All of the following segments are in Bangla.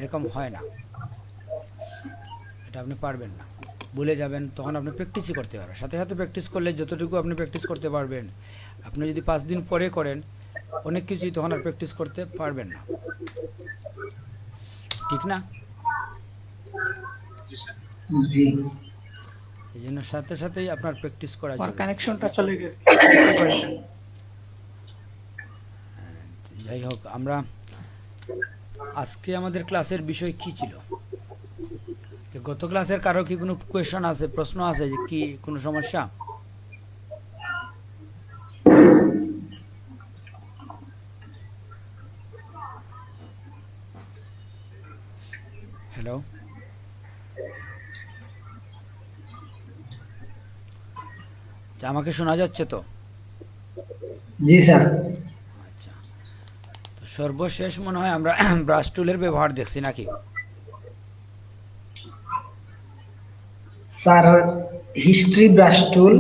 এরকম হয় না, এটা আপনি পারবেন না, ভুলে যাবেন। তখন আপনি প্র্যাকটিসই করতে পারবেন, সাথে সাথে প্র্যাকটিস করলে যতটুকু আপনি প্র্যাকটিস করতে পারবেন, আপনি যদি 5 দিন পরে করেন অনেক কিছুই তখন আর প্র্যাকটিস করতে পারবেন না, ঠিক না? জি এই জন্য সাথে সাথেই আপনার প্র্যাকটিস করা আমার জরুরি। কানেকশনটা চলে গেছে, বুঝতে পারি না। যাই হোক, আমরা আজকে আমাদের ক্লাসের বিষয় কি ছিল? তো গত ক্লাসের কারো কি কোনো কোয়েশ্চন আছে, প্রশ্ন আছে যে কি কোনো সমস্যা? হ্যালো, আমাকে শোনা যাচ্ছে তো? জি স্যার। আচ্ছা, তো সর্বশেষ মনে হয় আমরা ব্রাশ টুলের ব্যবহার দেখছি নাকি? স্যার হিস্ট্রি ব্রাশ টুল,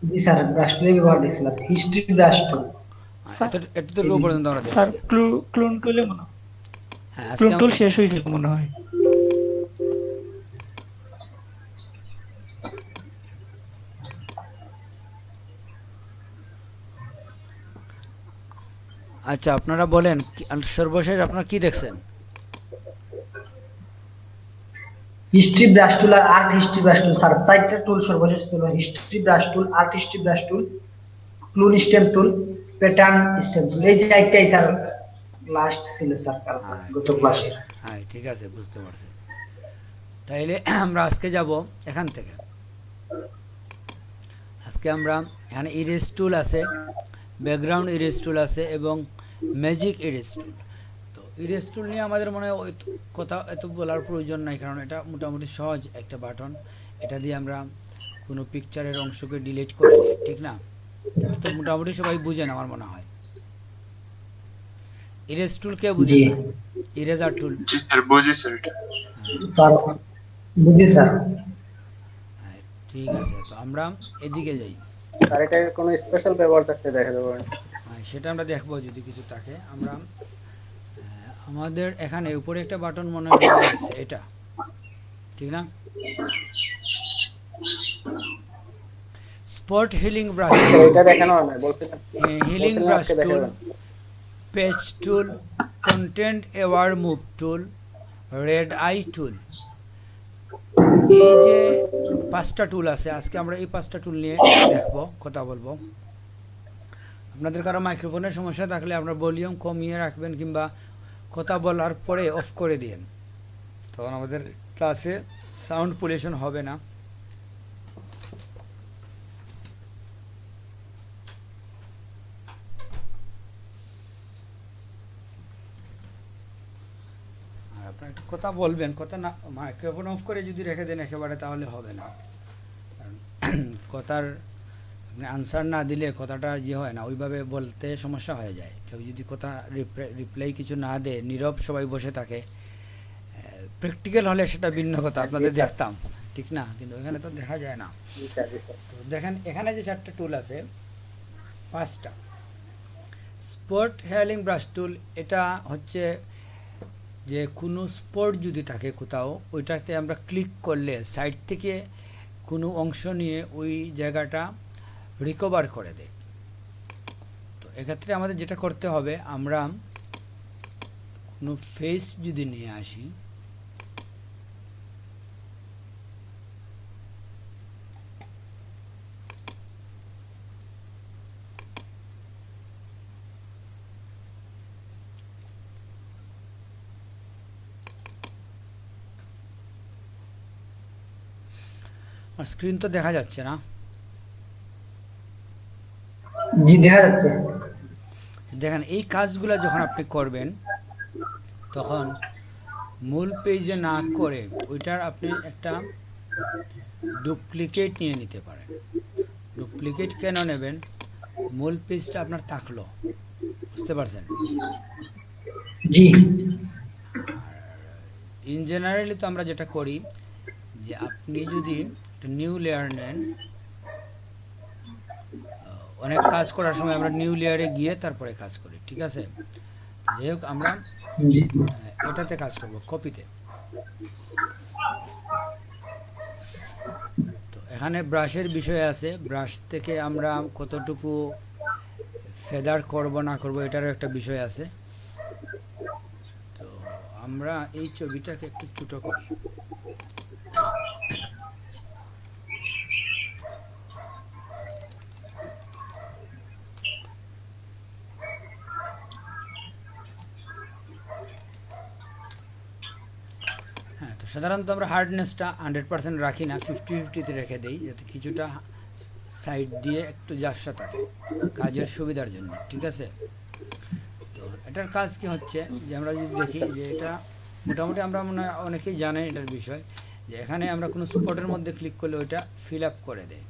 জি স্যার ব্রাশ টুলের ব্যবহার দেখছিলাম, হিস্ট্রি ব্রাশ টুল। স্যার, এতটুকু পর্যন্ত আমরা স্যার দেখছি। ক্লোন টুলে মনে হয়, হ্যাঁ, ক্লোন টুল শেষ হয়েছিল মনে হয়। আচ্ছা, আপনারা বলেন সর্বশেষ আপনারা কি দেখছেন? হিস্ট্রি ব্রাশ টুল আর art history brush tool sir, চারটা টুল সর্বশেষ ছিল। History brush tool, art history brush tool, clone stamp tool, pattern stamp tool, এই চারটাই স্যার লাস্ট ছিল স্যার হ্যাঁ, গত ঠিক ক্লাসে। আছে, হ্যাঁ ঠিক আছে, বুঝতে পারছি। তাইলে আমরা আজকে যাব এখান থেকে। আজকে আমরা এখানে ইরেজ টুল আছে, ব্যাকগ্রাউন্ড ইরেজ টুল আছে এবং ম্যাজিক ইরেজ টুল। তো ইরেজ টুল নিয়ে আমাদের মনে হয় কথা এত বলার প্রয়োজন নাই, কারণ এটা মোটামুটি সহজ একটা বাটন। এটা দিয়ে আমরা কোনো পিকচারের অংশকে ডিলিট করে দিই, ঠিক না? এটা তো মোটামুটি সবাই বুঝেন আমার মনে হয়। ইরেজ টুল কে জি বুঝেন না? Eraser tool. জি স্যার, বুঝি স্যার এটা। স্যার, বুঝি স্যার। হ্যাঁ, ঠিক আছে, তো আমরা এদিকে যাই। আর এটার কোনো স্পেশাল ব্যবহার থাকতে দেখা যাবে না। হ্যাঁ, সেটা আমরা দেখবো যদি কিছু থাকে। আমরা আমাদের এখানে উপরে একটা বাটন মনে হয় রয়েছে, এটা ঠিক না? স্পট হিলিং ব্রাশ স্যার টুল, এটা দেখানো হয় না, বলছিলাম হিলিং বলছিলাম ব্রাশ আজকে টুল, দেখাবেন। Patch tool, content aware move tool, red eye tool. এই যে 5টা টুল আছে, আজকে আমরা এই 5টা টুল নিয়ে দেখবো, কথা বলবো। আপনাদের কারো মাইক্রোফোনের সমস্যা থাকলে আপনার ভলিউম কমিয়ে রাখবেন কিংবা কথা বলার পরে অফ করে দিন, তখন আমাদের ক্লাসে সাউন্ড পলিউশন হবে না। আর আপনার কথা বলবেন, কথা না মাইক্রোফোন অফ করে যদি রেখে দেন একেবারে, তাহলে হবে না। কারণ কথার আপনি আনসার না দিলে কথাটা যে হয় না, ওইভাবে বলতে সমস্যা হয়ে যায়। কেউ যদি কথা রিপ্লাই কিছু না দেয়, নীরব সবাই বসে থাকে, প্র্যাকটিক্যাল হলে সেটা ভিন্ন কথা, আপনাদের দেখতাম, ঠিক না? কিন্তু এখানে তো দেখা যায় না। জি স্যার, জি স্যার। তো দেখেন এখানে যে 4টা টুল আছে, 5টা স্পট হেয়ারিং ব্রাশ টুল, এটা হচ্ছে যে কোনো স্পট যদি থাকে কোথাও, ওইটাতে আমরা ক্লিক করলে সাইড থেকে কোনো অংশ নিয়ে ওই জায়গাটা রিকভার করে দেয়। তো এক্ষেত্রে আমাদের যেটা করতে হবে, আমরা কোনো ফেস যদি নিয়ে আসি, আর স্ক্রিন তো দেখা যাচ্ছে না? জি দেখা যাচ্ছে। দেখেন এই কাজগুলো যখন আপনি করবেন, তখন মূল পেজে না করে ওইটার আপনি একটা ডুপ্লিকেট নিয়ে নিতে পারেন। ডুপ্লিকেট কেন নেবেন? মূল পেজটা আপনার থাকলো, বুঝতে পারছেন? জি ইন জেনারেলি তো আমরা যেটা করি, যে আপনি যদি একটা নিউ লেয়ার নেন, অনেক কাজ করার সময় আমরা নিউ লেয়ারে গিয়ে তারপরে কাজ করি, ঠিক আছে? যাই হোক, আমরা জি এটাতে কাজ করব, কপিতে। তো এখানে ব্রাশের বিষয় আছে, ব্রাশ থেকে আমরা কতটুকু ফেদার করব না করব এটারও একটা বিষয় আছে। তো আমরা এই ছবিটাকে একটু ছোটো করি। হ্যাঁ, তো সাধারণত আমরা হার্ডনেসটা 100% রাখি না, 50-50-তে রেখে দেই, যাতে কিছুটা সাইড দিয়ে একটু ঝাপসা থাকে কাজের সুবিধার জন্য, ঠিক আছে? তো এটার কাজ কি হচ্ছে, যে আমরা যদি দেখি যে এটা মোটামুটি আমরা মনে হয় অনেকেই জানেন এটার বিষয়, যে এখানে আমরা কোনো স্পটের মধ্যে ক্লিক করলে ওইটা ফিল আপ করে দেয়।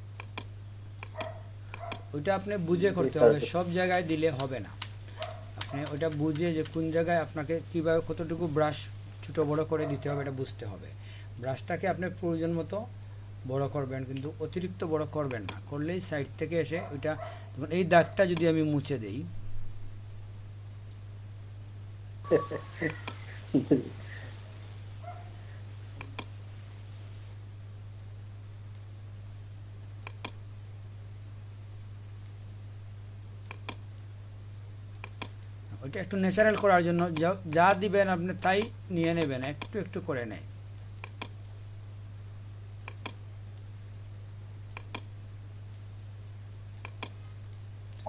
ওইটা আপনি বুঝে করতে হবে, সব জায়গায় দিলে হবে না। আপনি ওইটা বুঝে যে কোন জায়গায় আপনাকে কীভাবে কতটুকু ব্রাশ ছোটো বড়ো করে দিতে হবে এটা বুঝতে হবে। ব্রাশটাকে আপনি প্রয়োজন মতো বড় করবেন, কিন্তু অতিরিক্ত বড় করবেন না, করলেই সাইড থেকে এসে ওইটা, যেমন এই দাগটা যদি আমি মুছে দেই, ওইটা একটু ন্যাচারাল করার জন্য যা দিবেন আপনি তাই নিয়ে নেবেন, একটু একটু করে নেয়।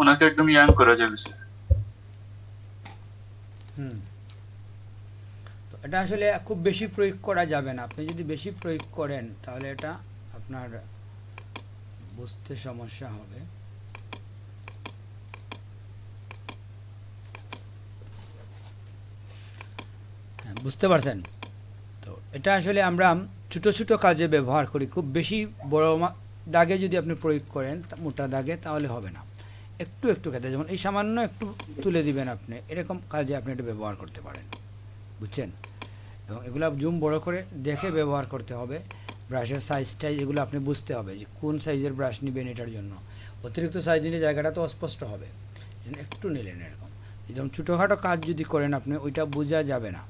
ওনাকে একদম ইয়াং করা যাবে স্যার। তো এটা আসলে খুব বেশি প্রয়োগ করা যাবে না, আপনি যদি বেশি প্রয়োগ করেন তাহলে এটা আপনার বুঝতে সমস্যা হবে। হ্যাঁ, বুঝতে পারছেন? তো এটা আসলে আমরা ছোটো ছোটো কাজে ব্যবহার করি, খুব বেশি বড় দাগে যদি আপনি প্রয়োগ করেন, মোটা দাগে, তাহলে হবে না। একটু একটু খেতে, যেমন এই সামান্য একটু তুলে দিবেন আপনি, এরকম কাজে আপনি এটা ব্যবহার করতে পারেন, বুঝছেন? এবং এগুলো জুম বড় করে দেখে ব্যবহার করতে হবে। ব্রাশের সাইজটাই এগুলো আপনি বুঝতে হবে যে কোন সাইজের ব্রাশ নেবেন এটার জন্য। অতিরিক্ত সাইজ নিলে জায়গাটা তো অস্পষ্ট হবে, একটু নিলেন এরকম। যেমন ছোটোখাটো কাজ যদি করেন আপনি, ওইটা বোঝা যাবে না।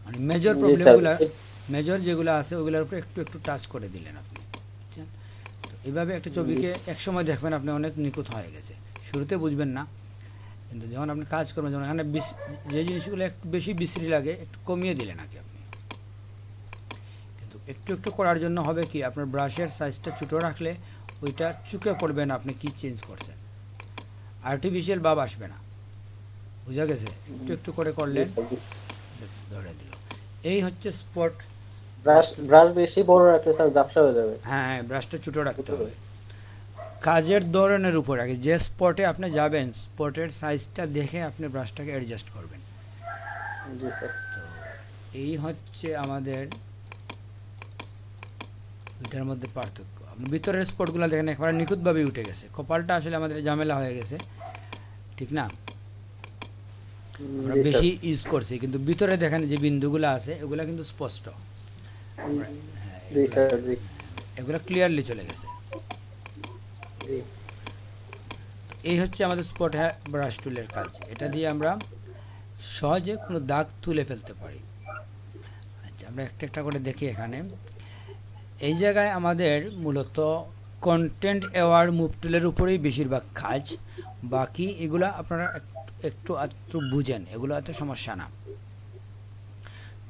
মানে মেজর প্রবলেমগুলো, মেজর যেগুলো আছে ওইগুলোর উপরে একটু একটু টাচ করে দিলেন আপনি, বুঝছেন? তো এইভাবে একটা ছবিকে একসময় দেখবেন আপনি অনেক নিখুঁত হয়ে গেছে, শুরুতে বুঝবেন না, কিন্তু যখন আপনি কাজ করবেন, যখন এখানে যে জিনিসগুলো একটু বেশি বিশ্রী লাগে একটু কমিয়ে দিলেন আগে আপনি। কিন্তু একটু একটু করার জন্য হবে কি, আপনার ব্রাশের সাইজটা ছোটো রাখলে ওইটা চুকে পড়বে না আপনি কি চেঞ্জ করছেন, আর্টিফিশিয়াল ভাব আসবে না, বুঝা গেছে? একটু একটু করে করলেন, ধরে দিল। এই হচ্ছে স্পট। ব্রাশ বেশি বড় রাখলে স্যার ঝাপসা হয়ে যাবে। হ্যাঁ, ব্রাশটা ছোটো রাখতে হবে, কাজের ধরনের উপর আগে, যে স্পটে আপনি যাবেন স্পটের সাইজটা দেখে আপনি ব্রাশটাকে অ্যাডজাস্ট করবেন। জি স্যার। তো এই হচ্ছে আমাদের দুটার মধ্যে পার্থক্য। আপনি ভিতরের স্পটগুলো দেখেন একেবারে নিখুঁতভাবে উঠে গেছে, কপালটা আসলে আমাদের ঝামেলা হয়ে গেছে, ঠিক না? আমরা বেশি ইউজ করছি, কিন্তু ভিতরে দেখেন যে বিন্দুগুলো আছে এগুলো কিন্তু স্পষ্ট, জি স্যার, জি এগুলো ক্লিয়ারলি চলে গেছে। জি। এই হচ্ছে আমাদের স্পট ব্রাশ টুলের কাজ, এটা দিয়ে আমরা সহজে কোনো দাগ তুলে ফেলতে পারি। আচ্ছা, আমরা একটা একটা করে দেখি। এখানে এই জায়গায় আমাদের মূলত কন্টেন্ট অ্যাওয়ার মুভ টুলের উপরেই বেশিরভাগ কাজ, বাকি এগুলো আপনারা একটু একটু বুঝেন, এগুলো এত সমস্যা না।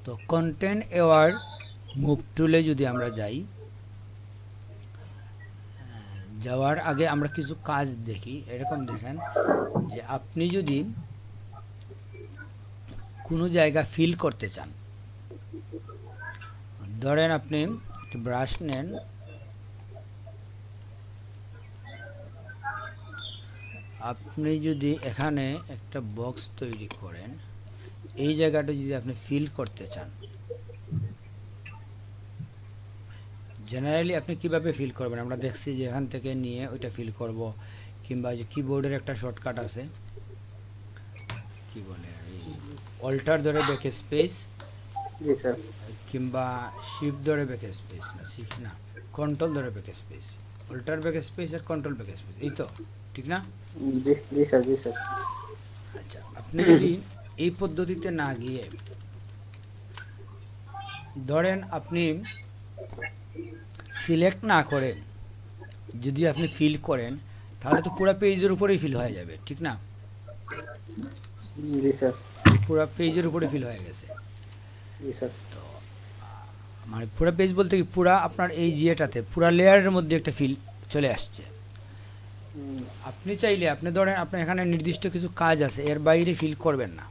তো কন্টেন্ট অ্যাওয়ার মুভ টুলে যদি আমরা যাই, যাওয়ার আগে আমরা কিছু কাজ দেখি। এরকম দেখেন যে আপনি যদি কোনো জায়গা ফিল করতে চান, ধরেন আপনি একটা ব্রাশ নেন, আপনি যদি এখানে একটা বক্স তৈরি করেন, এই জায়গাটা যদি আপনি ফিল করতে চান, জেনারেলি আপনি কিভাবে ফিল করবেন আমরা দেখছি যে এখান থেকে নিয়ে ওইটা ফিল করব, কিংবা যে কিবোর্ডের একটা শর্টকাট আছে, কি বলে, অল্টার ধরে ব্যাক স্পেস, জি স্যার। কিংবা শিফট ধরে ব্যাক স্পেস, না শিফট না, কন্ট্রোল ধরে back space, alt back space আর কন্ট্রোল ব্যাক স্পেস, এই তো ঠিক না? জি জি স্যার, জি স্যার। আচ্ছা, আপনি যদি এই পদ্ধতিতে না গিয়ে ধরেন আপনি সিলেক্ট না করে যদি আপনি ফিল করেন তাহলে তো পুরো পেজের উপরেই ফিল হয়ে যাবে, ঠিক না? জি স্যার। পুরো পেজের উপরে ফিল হয়ে গেছে। জি স্যার। মানে পুরো পেজ বলতে কি পুরা আপনার এই জিয়েটাতে পুরা লেয়ারের মধ্যে একটা ফিল চলে আসছে। আপনি চাইলে আপনি ধরেন আপনার এখানে নির্দিষ্ট কিছু কাজ আছে, এর বাইরে ফিল করবেন না।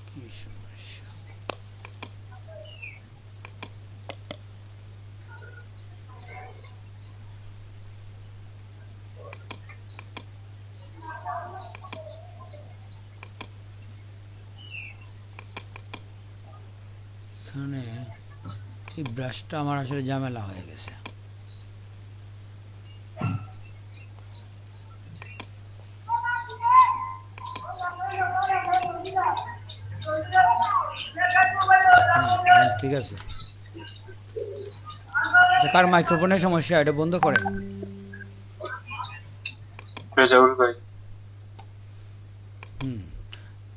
কি সমস্যা? এখানে এই ব্রাশটা আমার আসলে ঝামেলা হয়ে গেছে। ঠিক আছে। আচ্ছা, কার মাইক্রোফোনের সমস্যা, এটা বন্ধ করেন। রেজাউল ভাই।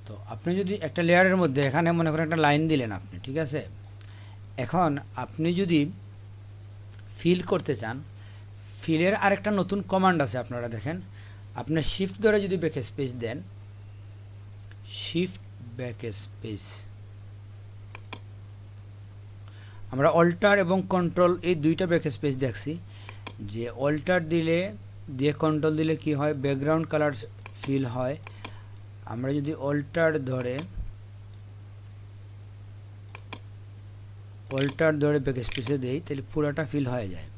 তো আপনি যদি একটা লেয়ারের মধ্যে এখানে মনে করেন একটা লাইন দিলেন আপনি, ঠিক আছে? এখন আপনি যদি ফিল করতে চান, ফিলের আরেকটা নতুন কমান্ড আছে, আপনারা দেখেন। আপনার শিফট ধরে যদি ব্যাক স্পেস দেন, শিফট ব্যাক স্পেস, আমরা অল্টার এবং কন্ট্রোল এই দুইটা ব্যাক স্পেস দেখছি, যে অল্টার দিয়ে কন্ট্রোল দিলে কি হয়, ব্যাকগ্রাউন্ড কালার ফিল হয়। আমরা যদি অল্টার ধরে ব্যাক স্পেসে দেই তাহলে পুরোটা ফিল হয়ে যায়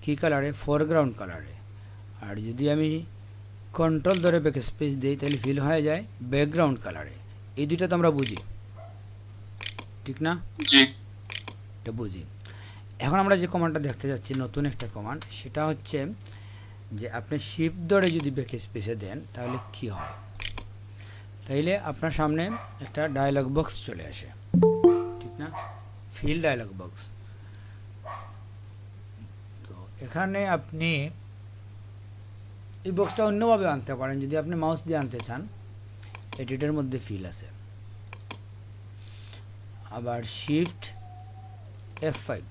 কি কালারে, ফরগ্রাউন্ড কালারে। আর যদি আমি কন্ট্রোল ধরে ব্যাক স্পেস দিই তাহলে ফিল হয়ে যায় ব্যাকগ্রাউন্ড কালারে। এই দুইটা তো আমরা বুঝি, ঠিক না? জি। এটা বুঝি। এখন আমরা যে কমান্ডটা দেখতে যাচ্ছি, নতুন একটা কমান্ড, সেটা হচ্ছে যে আপনি শিফট ধরে যদি ব্যাক স্পেসে দেন তাহলে কি হয়, তাইলে আপনার সামনে একটা ডায়লগ বক্স চলে আসে, ঠিক না? Fill dialog box. তো এখানে আপনি এই বক্সটা অন্যভাবে আনতে পারেন, যদি আপনি মাউস দিয়ে আনতে চান, এডিটের মধ্যে ফিল আছে, আবার শিফট F5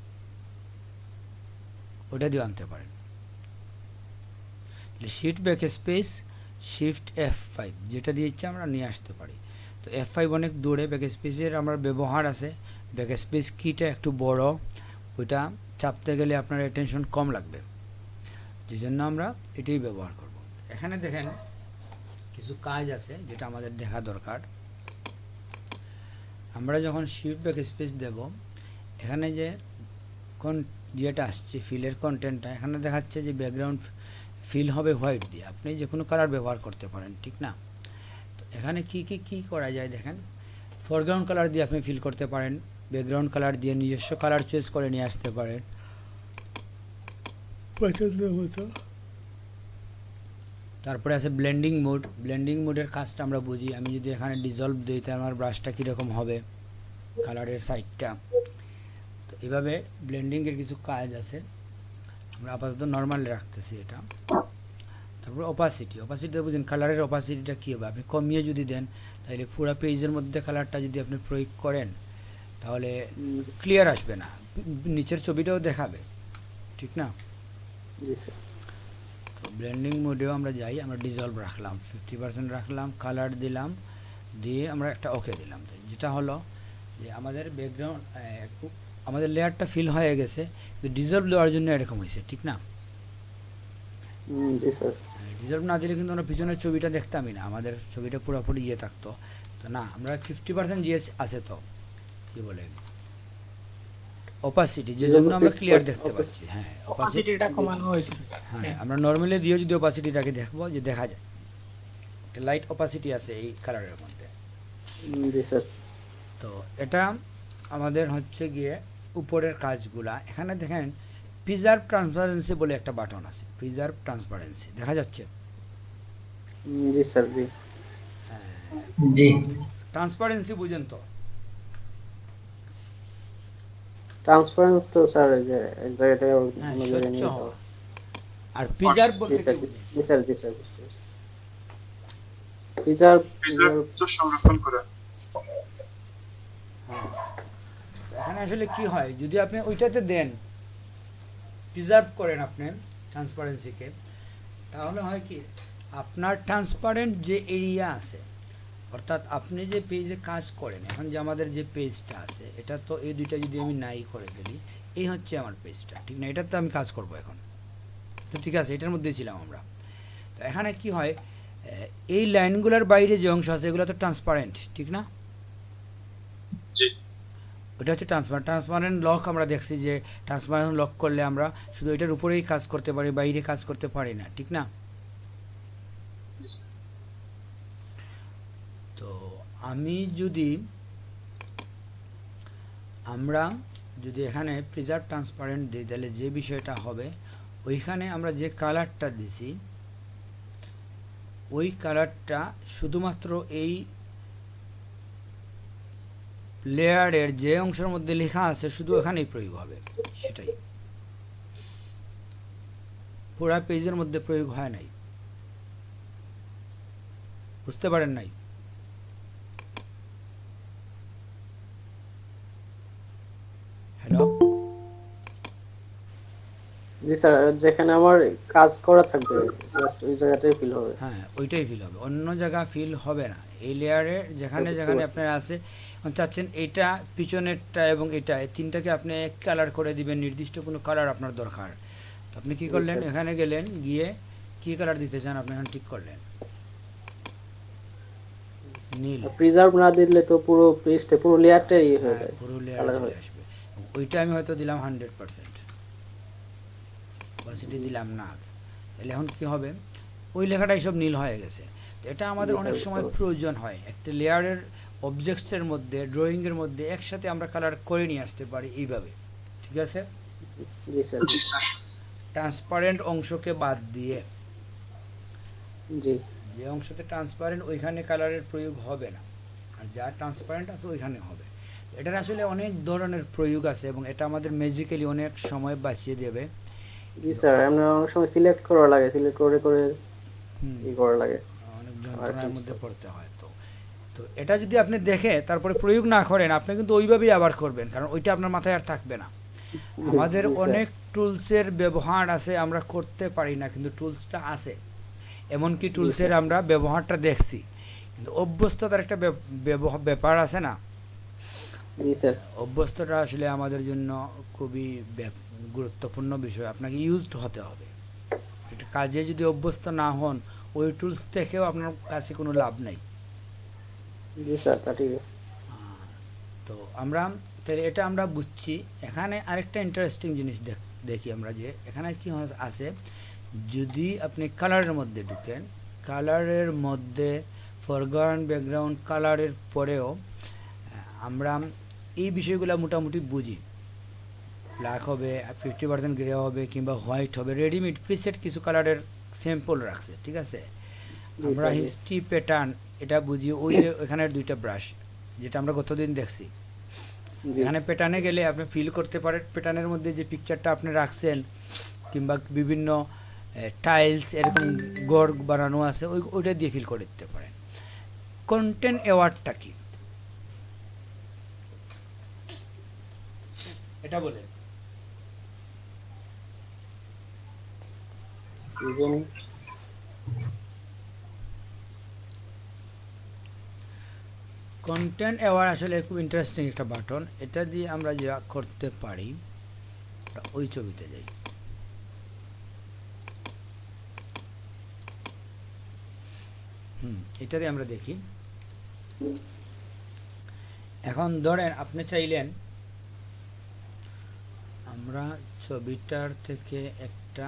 ওটা দিয়ে আনতে পারেন। Shift back space shift F5 যেটা দিয়ে ইচ্ছা আমরা নিয়ে আসতে পারি। তো F5 অনেক দূরে, ব্যাক স্পেসের আমরা ব্যবহার আছে, ব্যাক স্পেস কিটা একটু বড়, ওইটা চাপতে গেলে আপনার অ্যাটেনশন কম লাগবে, যে জন্য আমরা এটাই ব্যবহার করব। এখানে দেখেন কিছু কাজ আছে যেটা আমাদের দেখা দরকার। আমরা যখন শিফট ব্যাক স্পেস দেব, এখানে যে যেটা আসছে ফিলের কন্টেন্টটা, এখানে দেখাচ্ছে যে ব্যাকগ্রাউন্ড ফিল হবে হোয়াইট দিয়ে, আপনি যে কোনো কালার ব্যবহার করতে পারেন, ঠিক না? তো এখানে কি করা যায় দেখেন, ফরগ্রাউন্ড কালার দিয়ে আপনি ফিল করতে পারেন, ব্যাকগ্রাউন্ড কালার দিয়ে নিজস্ব কালার চয়েস করে নিয়ে আসতে পারেন পছন্দ মতো। তারপরে আছে ব্লেন্ডিং মোড। ব্লেন্ডিং মোডের কাজটা আমরা বুঝি, আমি যদি এখানে ডিজলভ দিই তাহলে আমার ব্রাশটা কীরকম হবে, কালারের সাইডটা। তো এভাবে ব্লেন্ডিংয়ের কিছু কাজ আছে, আমরা আপাতত নর্মালে রাখতেছি এটা। তারপরে অপাসিটি বুঝেন, কালারের অপাসিটিটা কী হবে, আপনি কমিয়ে যদি দেন তাহলে পুরো পেজের মধ্যে কালারটা যদি আপনি প্রয়োগ করেন তাহলে ক্লিয়ার আসবে না, নিচের ছবিটাও দেখাবে, ঠিক না? তো ব্লেন্ডিং মোডেও আমরা যাই, আমরা ডিজলভ রাখলাম 50% রাখলাম, কালার দিলাম, দিয়ে আমরা একটা ওকে দিলাম, যেটা হলো যে আমাদের ব্যাকগ্রাউন্ড আমাদের লেয়ারটা ফিল হয়ে গেছে, কিন্তু ডিজলভ দেওয়ার জন্য এরকম হয়েছে, ঠিক না? ডিজলভ না দিলে কিন্তু আমরা পিছনের ছবিটা দেখতামই না, আমাদের ছবিটা পুরোপুরি ইয়ে থাকতো। তো না, আমরা 50% জিএস আছে, তো কি বলে অপাসিটি, যে জন্য আমরা ক্লিয়ার দেখতে পাচ্ছি। হ্যাঁ, অপাসিটিটা কমানো হয়েছে। হ্যাঁ, আমরা নর্মালি দিয়েও যদি অপাসিটিটাকে দেখবো, যে দেখা যায় একটা লাইট অপাসিটি আছে এই কালারের মধ্যে। জি স্যার। তো এটা আমাদের হচ্ছে গিয়ে উপরের কাজগুলা। এখানে দেখেন প্রিজার্ভ ট্রান্সপারেন্সি বলে একটা বাটন আছে, প্রিজার্ভ ট্রান্সপারেন্সি দেখা যাচ্ছে? জি স্যার। জি। জি। ট্রান্সপারেন্সি বুঝেন তো? ট্রান্সপারেন্স তো স্যার এই যে এক জায়গা থেকে হ্যাঁ, অন্য জায়গায় স্বচ্ছ নিয়ে হওয়া। যাওয়া। আর প্রিজার্ভ জি বলতে কি স্যার, বুঝেন? জি স্যার, জি স্যার। প্রিজার্ভ, প্রিজার্ভ তো সংরক্ষণ করা। হ্যাঁ, তো এখানে আসলে কি হয়, যদি আপনি ওইটাতে দেন, প্রিজার্ভ করেন আপনি ট্রান্সপারেন্সিকে, তাহলে হয় কি, আপনার ট্রান্সপারেন্ট যে এরিয়া আছে, অর্থাৎ আপনি যে পেজে কাজ করেন, এখন যে আমাদের যে পেজটা আছে, এটা তো এই দুইটা যদি আমি নাই করে ফেলি, এই হচ্ছে আমার পেজটা, ঠিক না? এটাতে আমি কাজ করব এখন, তো ঠিক আছে, এটার মধ্যেই ছিলাম আমরা। তো এখানে কি হয়, এই লাইনগুলোর বাইরে যে অংশ আছে এগুলো তো ট্রান্সপারেন্ট, ঠিক না? জি ওটা হচ্ছে ট্রান্সপারেন্ট লক। আমরা দেখছি যে ট্রান্সপারেন্ট লক করলে আমরা শুধু এটার উপরেই কাজ করতে পারি, বাইরে কাজ করতে পারি না, ঠিক না? জি স্যার। তো আমি যদি আমরা যদি এখানে প্রিজার্ভ ট্রান্সপারেন্ট দিই, তাহলে যে বিষয়টা হবে, ওইখানে আমরা যে কালারটা দিছি, ওই কালারটা শুধুমাত্র এই লেয়ারের যে অংশের মধ্যে লেখা আছে শুধু এখানেই প্রয়োগ হবে, সেটাই। পুরা পেজের মধ্যে প্রয়োগ হয় নাই, বুঝতে পারেন নাই? হ্যালো, জি স্যার, যেখানে আমার কাজ করা থাকবে just ওই জায়গাটাই ফিল হবে। হ্যাঁ, ওইটাই ফিল হবে, অন্য জায়গা ফিল হবে না। এই লেয়ারে যেখানে বুঝতে যেখানে পারছি। আপনার আছে, চাচ্ছেন এইটা পিছনেরটা এবং এটা, এই তিনটাকে আপনি এক কালার করে দিবেন, নির্দিষ্ট কোনো কালার আপনার দরকার। তো আপনি কি করলেন, স্যার। এখানে গেলেন, গিয়ে কি কালার দিতে চান আপনি এখন ঠিক করলেন, নীল। প্রিজার্ভ না দিলে তো পুরো পেজটা, পুরো লেয়ারটাই হয়ে হ্যাঁ, যায়, পুরো লেয়ারে কালার চলে হয়। আসবে। ওইটা আমি হয়তো দিলাম 100%, অপাসিটি দিলাম না। তাহলে এখন কি হবে, ওই লেখাটাই সব নীল হয়ে গেছে। তো এটা আমাদের জি অনেক স্যার, সময় বুঝতে প্রয়োজন হয়, একটা লেয়ারের অবজেক্টসের মধ্যে, ড্রয়িংয়ের মধ্যে একসাথে আমরা কালার করে নিয়ে আসতে পারি এইভাবে, ঠিক আছে? পারছি। জি স্যার, জি স্যার। ট্রান্সপারেন্ট অংশকে বাদ দিয়ে, জি যে অংশতে ট্রান্সপারেন্ট ওইখানে কালারের প্রয়োগ হবে না, আর যা ট্রান্সপারেন্ট আছে ওইখানে হবে। এটার আসলে অনেক ধরনের প্রয়োগ আছে এবং এটা আমাদের ম্যাজিক্যালি অনেক সময় বাঁচিয়ে দেবে। জি স্যার, আমরা অনেক সময় সিলেক্ট করা লাগে, সিলেক্ট করে করে হুম, ই করা লাগে। অনেক আর যন্ত্রণার change মধ্যে করে। পড়তে হয়। তো তো এটা যদি আপনি দেখে তারপরে প্রয়োগ না করেন, আপনি কিন্তু ওইভাবেই আবার করবেন, কারণ ওইটা আপনার মাথায় আর থাকবে না। আমাদের জি স্যার, অনেক টুলসের ব্যবহার আছে, আমরা করতে পারি না, কিন্তু টুলসটা আছে। এমনকি টুলসের আমরা ব্যবহারটা দেখছি, কিন্তু অভ্যস্ততার একটা ব্যাপার আছে না। জি স্যার, অভ্যস্তটা আসলে আমাদের জন্য খুবই গুরুত্বপূর্ণ বিষয়। আপনাকে ইউজড হতে হবে, এটা কাজে যদি অভ্যস্ত না হন, ওই টুলস থেকেও আপনার কাছে কোনো লাভ নেই। জি স্যার, তা ঠিক আছে। তো আমরা তাহলে এটা আমরা বুঝছি। এখানে আরেকটা ইন্টারেস্টিং জিনিস দেখি আমরা, যে এখানে কি আছে, যদি আপনি কালারের মধ্যে ঢুকেন, কালারের মধ্যে ফরগ্রাউন্ড, ব্যাকগ্রাউন্ড, কালারের পরেও আমরা এই বিষয়গুলো মোটামুটি বুঝি। ব্ল্যাক হবে, 50% গ্রে হবে, কিংবা হোয়াইট হবে, রেডিমেড প্রিসেট কিছু কালারের স্যাম্পল রাখছে, ঠিক আছে? জি আমরা স্যার, জি। হিস্ট্রি প্যাটার্ন এটা বুঝি, ওই যে এখানের দুইটা ব্রাশ যেটা আমরা গতদিন দেখছি, জি এখানে প্যাটার্নে গেলে আপনি ফিল করতে পারেন প্যাটার্নের মধ্যে যে পিকচারটা আপনি রাখছেন, কিংবা বিভিন্ন টাইলস এরকম গড় বানানো আছে, ওইটা দিয়ে ফিল করে দিতে পারেন। কন্টেন্ট অ্যাওয়ার্ডটা কি, এটা বলেন। বুঝিনি। কন্টেন্ট অ্যাওয়ার্ড আসলে খুব ইন্টারেস্টিং একটা বাটন। এটা দিয়ে আমরা যা করতে পারি, ওই ছবিতে যাই। এটা দিয়ে আমরা দেখি। এখন ধরেন আপনি চাইলেন, আমরা ছবিটার থেকে একটা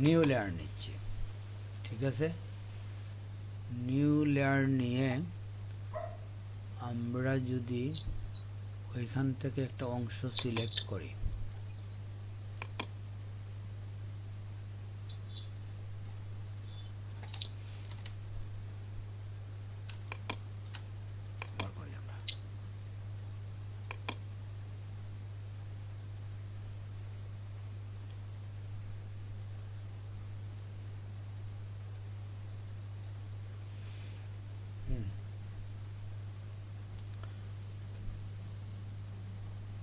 নিউ লেয়ার নিচ্ছি, ঠিক আছে? নিউ লেয়ার নিয়ে আমরা যদি ওইখান থেকে একটা অংশ সিলেক্ট করি,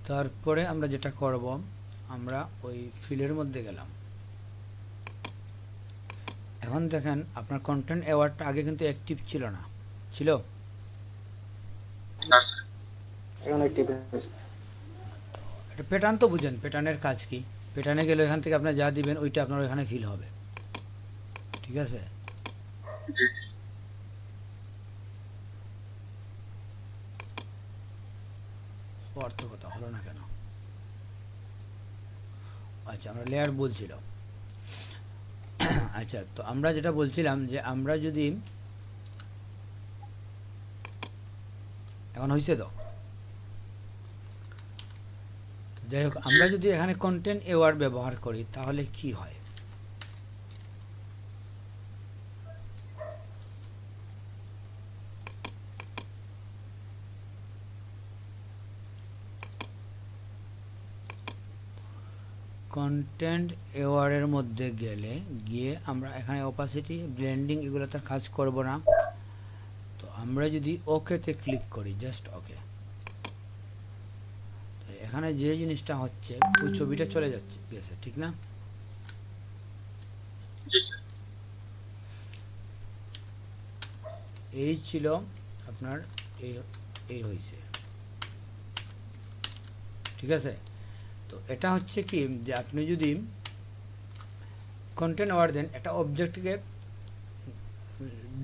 তারপরে আমরা যেটা করব, আমরা ওই ফিলের মধ্যে গেলাম। এখন দেখেন আপনার কন্টেন্ট অ্যাওয়ার্ডটা আগে কিন্তু অ্যাক্টিভ ছিল না, ছিল? না স্যার। এখন অ্যাক্টিভ হয়েছে। এটা প্যাটার্ন তো বুঝেন, প্যাটার্নের কাজ কি? প্যাটার্নে গেলে এখান থেকে আপনার যা দিবেন ওইটা আপনার এখানে ফিল হবে, ঠিক আছে? জি অর্থকতা হলো না কেন? আচ্ছা, আমরা লেয়ার বলছিলাম। আচ্ছা, তো আমরা যেটা বলছিলাম যে আমরা যদি এখন হয়েছে তো, যাই হোক, আমরা যদি এখানে কন্টেন্ট অ্যাওয়ার্ড ব্যবহার করি তাহলে কি হয়? কন্টেন্ট অ্যাওয়ার্ডের মধ্যে গিয়ে আমরা এখানে অপাসিটি, ব্লেন্ডিং এগুলোতে কাজ করব না। তো আমরা যদি ওকেতে ক্লিক করি, জাস্ট ওকে, এখানে যে জিনিসটা হচ্ছে ওই ছবিটা চলে যাচ্ছে, গেছে, ঠিক না? জি স্যার। এই ছিল আপনার এই হয়েছে, ঠিক আছে? তো এটা হচ্ছে কি যে আপনি যদি কন্টেন্ট অ্যাওয়ার্ড দেন, একটা অবজেক্টকে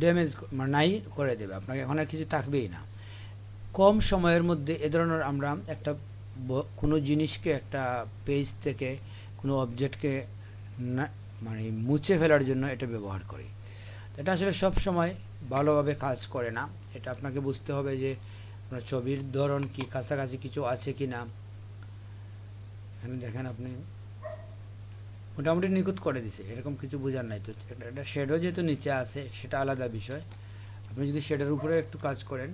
ড্যামেজ মানে নাই করে দেবে, আপনাকে এখন আর কিছু থাকবেই না। কম সময়ের মধ্যে এ ধরনের আমরা একটা কোনো জিনিসকে, একটা পেজ থেকে কোনো অবজেক্টকে মানে মুছে ফেলার জন্য এটা ব্যবহার করি। এটা আসলে সব সময় ভালোভাবে কাজ করে না, এটা আপনাকে বুঝতে হবে যে আপনার ছবির ধরন কি, কাছাকাছি কিছু আছে কি না। এখানে দেখেন আপনি মোটামুটি নিখুঁত করে দিছে, এরকম কিছু বোঝার নাই। তো এটা শেডো যেহেতু নিচে আছে সেটা আলাদা বিষয়। আপনি যদি শেডোর উপরে একটু কাজ করেন,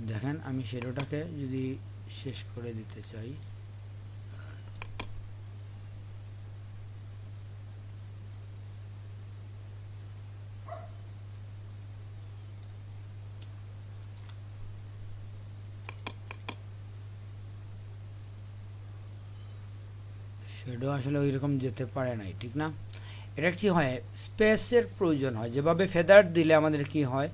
দেখেন আমি শেডোটাকে যদি শেষ করে দিতে চাই, শেডো আসলে ওই রকম যেতে পারে নাই, ঠিক না? এটা কি হয়, স্পেসের প্রয়োজন হয়। যেভাবে ফেদার দিলে আমাদের কি হয়,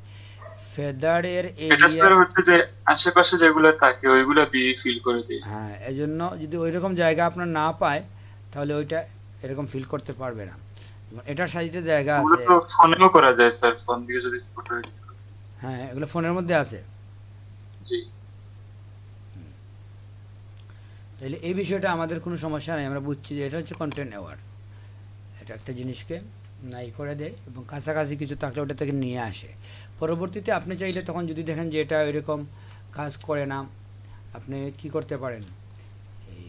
ফেদারের এটা এরিয়া, স্যার হচ্ছে যে আশেপাশে যেগুলো থাকে ওইগুলো দিয়ে ফিল করে দিই। হ্যাঁ, এজন্য যদি ওই রকম জায়গা আপনার না পায় তাহলে ওইটা এরকম ফিল করতে পারবে না। এটার সাইডে জায়গা ওগুলো আছে, তো ফোনেও করা যায় স্যার, ফোন দিয়ে যদি ফটো এডিট করি। হ্যাঁ, এগুলো ফোনের মধ্যে আছে। জি তাহলে এই বিষয়টা আমাদের কোনো সমস্যা নেই, আমরা বুঝছি যে এটা হচ্ছে কন্টেন্ট অ্যাওয়ার্ড। এটা একটা জিনিসকে নাই করে দেয় এবং কাছাকাছি কিছু থাকলে ওটা থেকে নিয়ে আসে। পরবর্তীতে আপনি চাইলে তখন যদি দেখেন যে এটা এরকম কাজ করে না, আপনি কি করতে পারেন, এই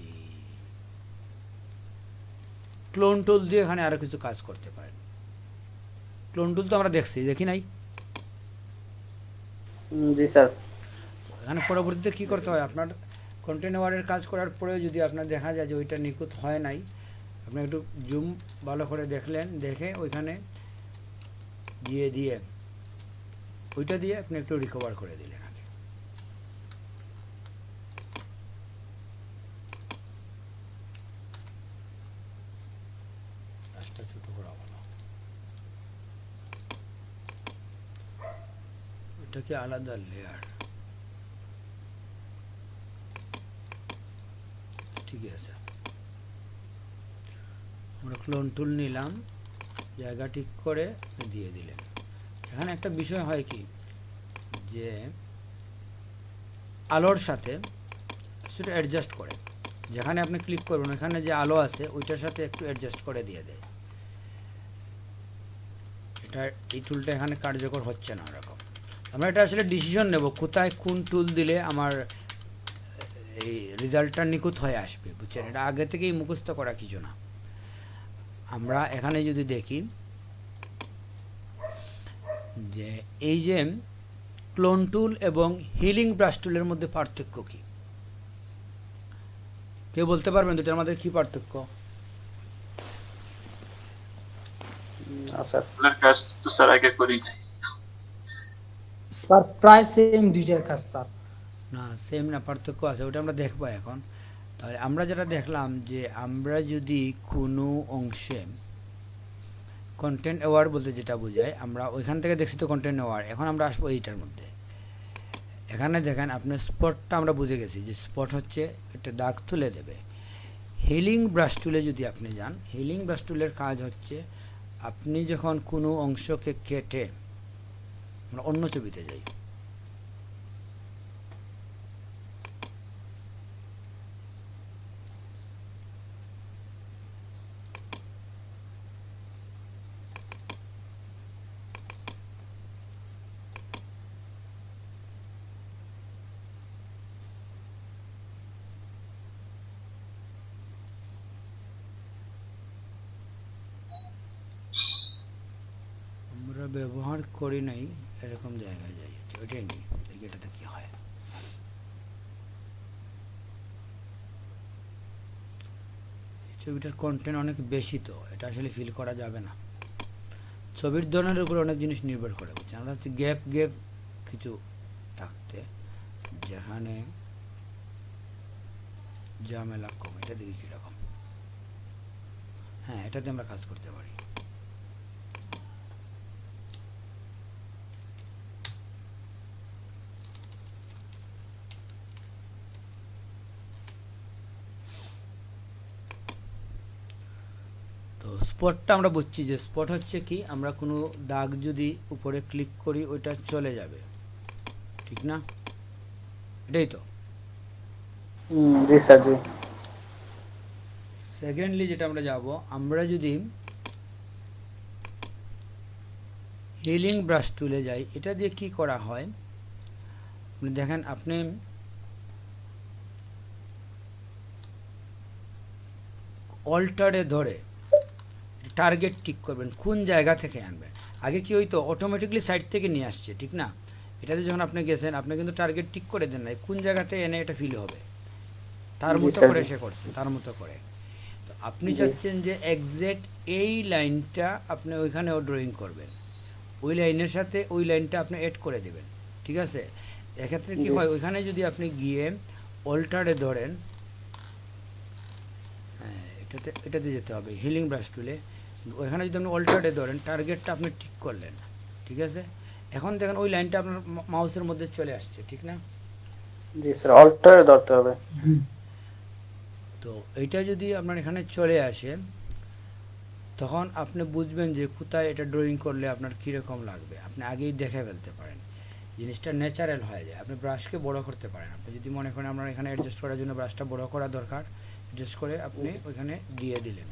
ক্লোন টুল দিয়ে এখানে আরও কিছু কাজ করতে পারেন। ক্লোন টুল তো আমরা দেখি নাই? জি স্যার। এখানে পরবর্তীতে কি করতে হয়, আপনার কন্টেন্ট অ্যাওয়ার্ডের কাজ করার পরেও যদি আপনার দেখা যায় যে ওইটা নিখুঁত হয় নাই, আপনি একটু জুম ভালো করে দেখলেন, দেখে ওইখানে দিয়ে ওইটা দিয়ে আপনি একটু রিকভার করে দিলেন আগে। রাস্তা ছোট করা ভালো, ওইটা কি আলাদা লেয়ার, ঠিক আছে? আমরা ক্লোন টুল নিলাম, জায়গা ঠিক করে দিয়ে দিলেন। এখানে একটা বিষয় হয় কি যে আলোর সাথে সেটা অ্যাডজাস্ট করে, যেখানে আপনি ক্লিক করবেন ওখানে যে আলো আছে ওইটার সাথে একটু অ্যাডজাস্ট করে দিয়ে দেয়। এটা এই টুলটা এখানে কার্যকর হচ্ছে না এরকম। আমরা এটা আসলে ডিসিশন নেব কোথায় কোন টুল দিলে আমার এই রেজাল্টটা নিখুঁত হয়ে আসবে, বুঝছেন? এটা আগে থেকেই মুখস্থ করা কিছু না। আমরা এখানে যদি দেখি যে এই যে ক্লোন টুল এবং হিলিং ব্রাশ টুলের মধ্যে পার্থক্য কি, কেউ বলতে পারবেন দুটার মধ্যে কি পার্থক্য? আচ্ছা, আপনার কাজ তো স্যার আগে করি নাই। স্যার প্রায় সেম দুইটার কাজ স্যার। না সেম না, পার্থক্য আছে, ওটা আমরা দেখবো এখন। তাহলে আমরা যেটা দেখলাম যে আমরা যদি কোনো অংশে কন্টেন্ট অ্যাওয়ার বলতে যেটা বোঝায়, আমরা ওইখান থেকে দেখছি তো কন্টেন্ট অ্যাওয়ার। এখন আমরা আসবো এইটার মধ্যে। এখানে দেখেন আপনার স্পটটা আমরা বুঝে গেছি যে স্পট হচ্ছে একটা দাগ তুলে দেবে। হিলিং ব্রাশ টুলে যদি আপনি যান, হিলিং ব্রাশ টুলের কাজ হচ্ছে আপনি যখন কোনো অংশকে কেটে, আমরা অন্য ছবিতে যাই, আমরা ব্যবহার করি নাই এরকম জায়গায় যাই, ওইটাই নেই, এটাতে কি হয়। এই ছবিটার কন্টেন্ট অনেক বেশি, তো এটা আসলে ফিল করা যাবে না। ছবির ধরনের উপর অনেক জিনিস নির্ভর করে, বুঝছেন। আমরা হচ্ছে গ্যাপ গ্যাপ কিছু থাকতে, যেখানে ঝামেলা কম। এটা দেখি কীরকম। হ্যাঁ, এটাতে আমরা কাজ করতে পারি। তো স্পটটা আমরা বুঝছি যে স্পট হচ্ছে কি, আমরা কোনো দাগ যদি উপরে ক্লিক করি ওইটা চলে যাবে, ঠিক না? এটাই তো। জি স্যার, জি। সেকেন্ডলি যেটা আমরা যাব, আমরা যদি হিলিং ব্রাশ টুলে যাই, এটা দিয়ে কি করা হয় আপনি দেখেন। আপনি অল্টারে ধরে টার্গেট ঠিক করবেন, কোন জায়গা থেকে আনবেন। আগে কি হইতো, অটোমেটিকলি সাইড থেকে নিয়ে আসছে, ঠিক না? এটাতে যখন আপনি গেছেন, আপনি কিন্তু টার্গেট ঠিক করে দেন নাই, কোন জায়গাতে এনে এটা ফিল হবে, তার মতো করে সে করছে, তার মতো করে। তো আপনি চাচ্ছেন যে এক্সাক্ট এই লাইনটা আপনি ওইখানেও ড্রয়িং করবেন, ওই লাইনের সাথে ওই লাইনটা আপনি এড করে দেবেন, ঠিক আছে? এক্ষেত্রে কি হয়, ওইখানে যদি আপনি গিয়ে অল্টারে ধরেন, হ্যাঁ এটাতে যেতে হবে হিলিং ব্রাশ টুলে। ওইখানে যদি আপনি অল্টারে ধরেন, টার্গেটটা আপনি ঠিক করলেন, ঠিক আছে? এখন দেখেন ওই লাইনটা আপনার মাউসের মধ্যে চলে আসছে, ঠিক না? জি স্যার, অল্টারে ধরতে হবে। তো এইটা যদি আপনার এখানে চলে আসে, তখন আপনি বুঝবেন যে কোথায় এটা ড্রয়িং করলে আপনার কীরকম লাগবে। আপনি আগেই দেখে ফেলতে পারেন, জিনিসটা ন্যাচারাল হয়ে যায়। আপনি ব্রাশকে বড় করতে পারেন, আপনি যদি মনে করেন আপনার এখানে অ্যাডজাস্ট করার জন্য ব্রাশটা বড় করা দরকার, অ্যাডজাস্ট করে আপনি ওইখানে দিয়ে দিলেন।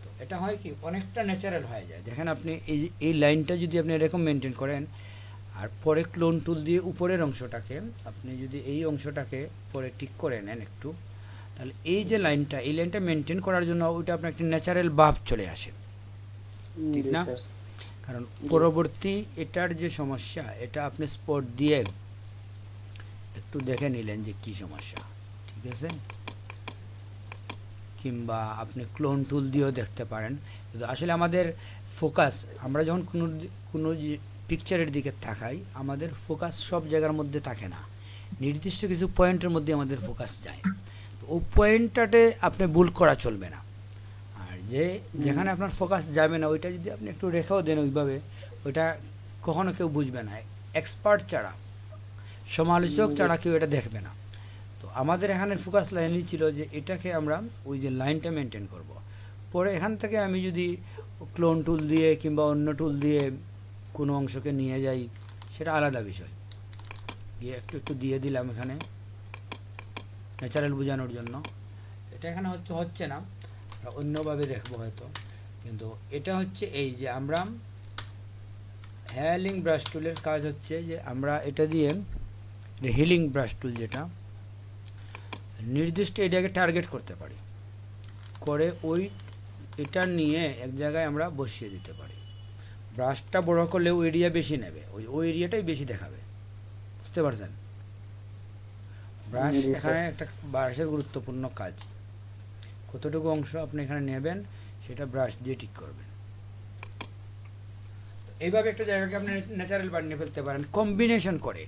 তো এটা হয় কি, অনেকটা ন্যাচারাল হয়ে যায়। দেখেন আপনি এই লাইনটা যদি আপনি এরকম মেনটেন করেন, আর পরে ক্লোন টুল দিয়ে উপরের অংশটাকে আপনি যদি এই অংশটাকে পরে ঠিক করে নেন একটু, তাহলে এই যে লাইনটা, এই লাইনটা মেনটেন করার জন্য ওইটা আপনার একটা ন্যাচারাল ভাব চলে আসে, ঠিক না? কারণ পরবর্তী এটার যে সমস্যা, এটা আপনি স্পট দিয়ে একটু দেখে নিলেন যে কি সমস্যা, ঠিক আছে? কিংবা আপনি ক্লোন টুল দিয়েও দেখতে পারেন। কিন্তু আসলে আমাদের ফোকাস, আমরা যখন কোনো পিকচারের দিকে তাকাই, আমাদের ফোকাস সব জায়গার মধ্যে থাকে না, নির্দিষ্ট কিছু পয়েন্টের মধ্যে আমাদের ফোকাস যায়। তো ওই পয়েন্টটাতে আপনি ভুল করা চলবে না। আর যেখানে আপনার ফোকাস যাবে না, ওইটা যদি আপনি একটু রেখেও দেন ওইভাবে, ওইটা কখনো কেউ বুঝবে না, এক্সপার্ট ছাড়া, সমালোচক ছাড়া কেউ এটা দেখবে না। তো আমাদের এখানে ফোকাস লাইনই ছিল যে এটাকে আমরা ওই যে লাইনটা মেনটেন করব। পরে এখান থেকে আমি যদি ক্লোন টুল দিয়ে কিংবা অন্য টুল দিয়ে কোনো অংশকে নিয়ে যাই, সেটা আলাদা বিষয়। দিয়ে একটু একটু দিয়ে দিলাম এখানে ন্যাচারাল বোঝানোর জন্য। এটা এখানে হচ্ছে না, অন্যভাবে দেখবো হয়তো। কিন্তু এটা হচ্ছে এই যে আমরা হেয়ালিং ব্রাশ টুলের কাজ হচ্ছে যে আমরা এটা দিয়ে হিলিং ব্রাশ টুল, যেটা নির্দিষ্ট এরিয়াকে টার্গেট করতে পারি, করে ওই এটা নিয়ে এক জায়গায় আমরা বসিয়ে দিতে পারি। ব্রাশটা বড় করলে ওই এরিয়া বেশি নেবে, ওই এরিয়াটাই বেশি দেখাবে, বুঝতে পারছেন? ব্রাশ এখানে একটা ব্রাশের গুরুত্বপূর্ণ কাজ, কতটুকু অংশ আপনি এখানে নেবেন সেটা ব্রাশ দিয়ে ঠিক করবেন। এইভাবে একটা জায়গাকে আপনি ন্যাচারাল বানিয়ে ফেলতে পারেন কম্বিনেশন করে।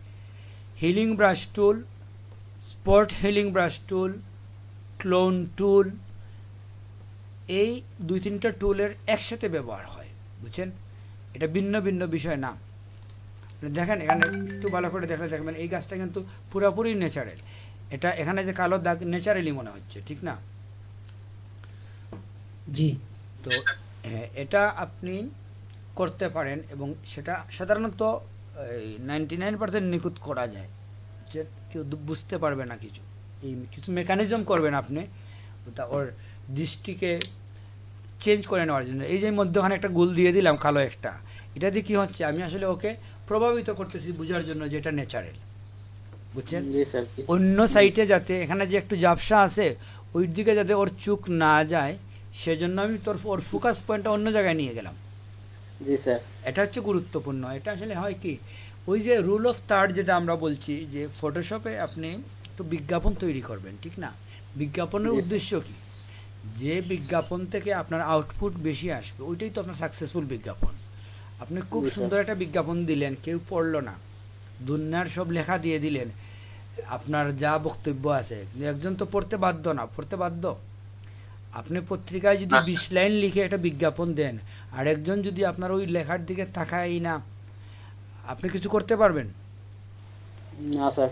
Healing brush tool spot healing brush tool, clone tool, এই 2-3টা টুলের একসাথে ব্যবহার হয়, বুঝছেন? এটা ভিন্ন ভিন্ন বিষয় না। আপনি দেখেন এখানে একটু ভালো করে দেখলে দেখবেন এই গাছটা কিন্তু পুরোপুরি ন্যাচারাল। এটা এখানে যে কালো দাগ ন্যাচারালি মনে হচ্ছে, ঠিক না? জি তো এটা আপনি করতে পারেন এবং সেটা সাধারণত 99% নিখুঁত করা যায়, যে কেউ বুঝতে পারবে না কিছু। এই কিছু মেকানিজম করবেন আপনি ওর দৃষ্টিকে চেঞ্জ করে নেওয়ার জন্য। এই যে মধ্যখানে একটা গোল দিয়ে দিলাম কালো একটা, এটা দিয়ে কী হচ্ছে, আমি আসলে ওকে প্রভাবিত করতেছি বোঝার জন্য যে এটা ন্যাচারাল, বুঝছেন? জি স্যার জি অন্য সাইটে যাতে এখানে যে একটু ঝাপসা আছে ওই দিকে যাতে ওর চোখ না যায়, সেজন্য আমি ওর ফোকাস পয়েন্টটা অন্য জায়গায় নিয়ে গেলাম। জি স্যার এটা হচ্ছে গুরুত্বপূর্ণ। এটা আসলে হয় কি, ওই যে রুল অফ থার্ড যেটা আমরা বলছি, যে ফটোশপে আপনি তো বিজ্ঞাপন তৈরি করবেন, ঠিক না? বিজ্ঞাপনের Yes. উদ্দেশ্য কি? যে বিজ্ঞাপন থেকে আপনার আউটপুট বেশি আসবে ওইটাই তো আপনার সাকসেসফুল বিজ্ঞাপন। আপনি খুব Yes, sir. সুন্দর একটা বিজ্ঞাপন দিলেন, কেউ পড়লো না, দুনিয়ার সব লেখা দিয়ে দিলেন, আপনার যা বক্তব্য আছে, কিন্তু একজন তো পড়তে বাধ্য না, পড়তে বাধ্য। আপনি পত্রিকায় যদি না, স্যার। 20 লাইন লিখে একটা বিজ্ঞাপন দেন, আর একজন যদি আপনার ওই লেখার দিকে তাকায় না, আপনি কিছু করতে পারবেন? না স্যার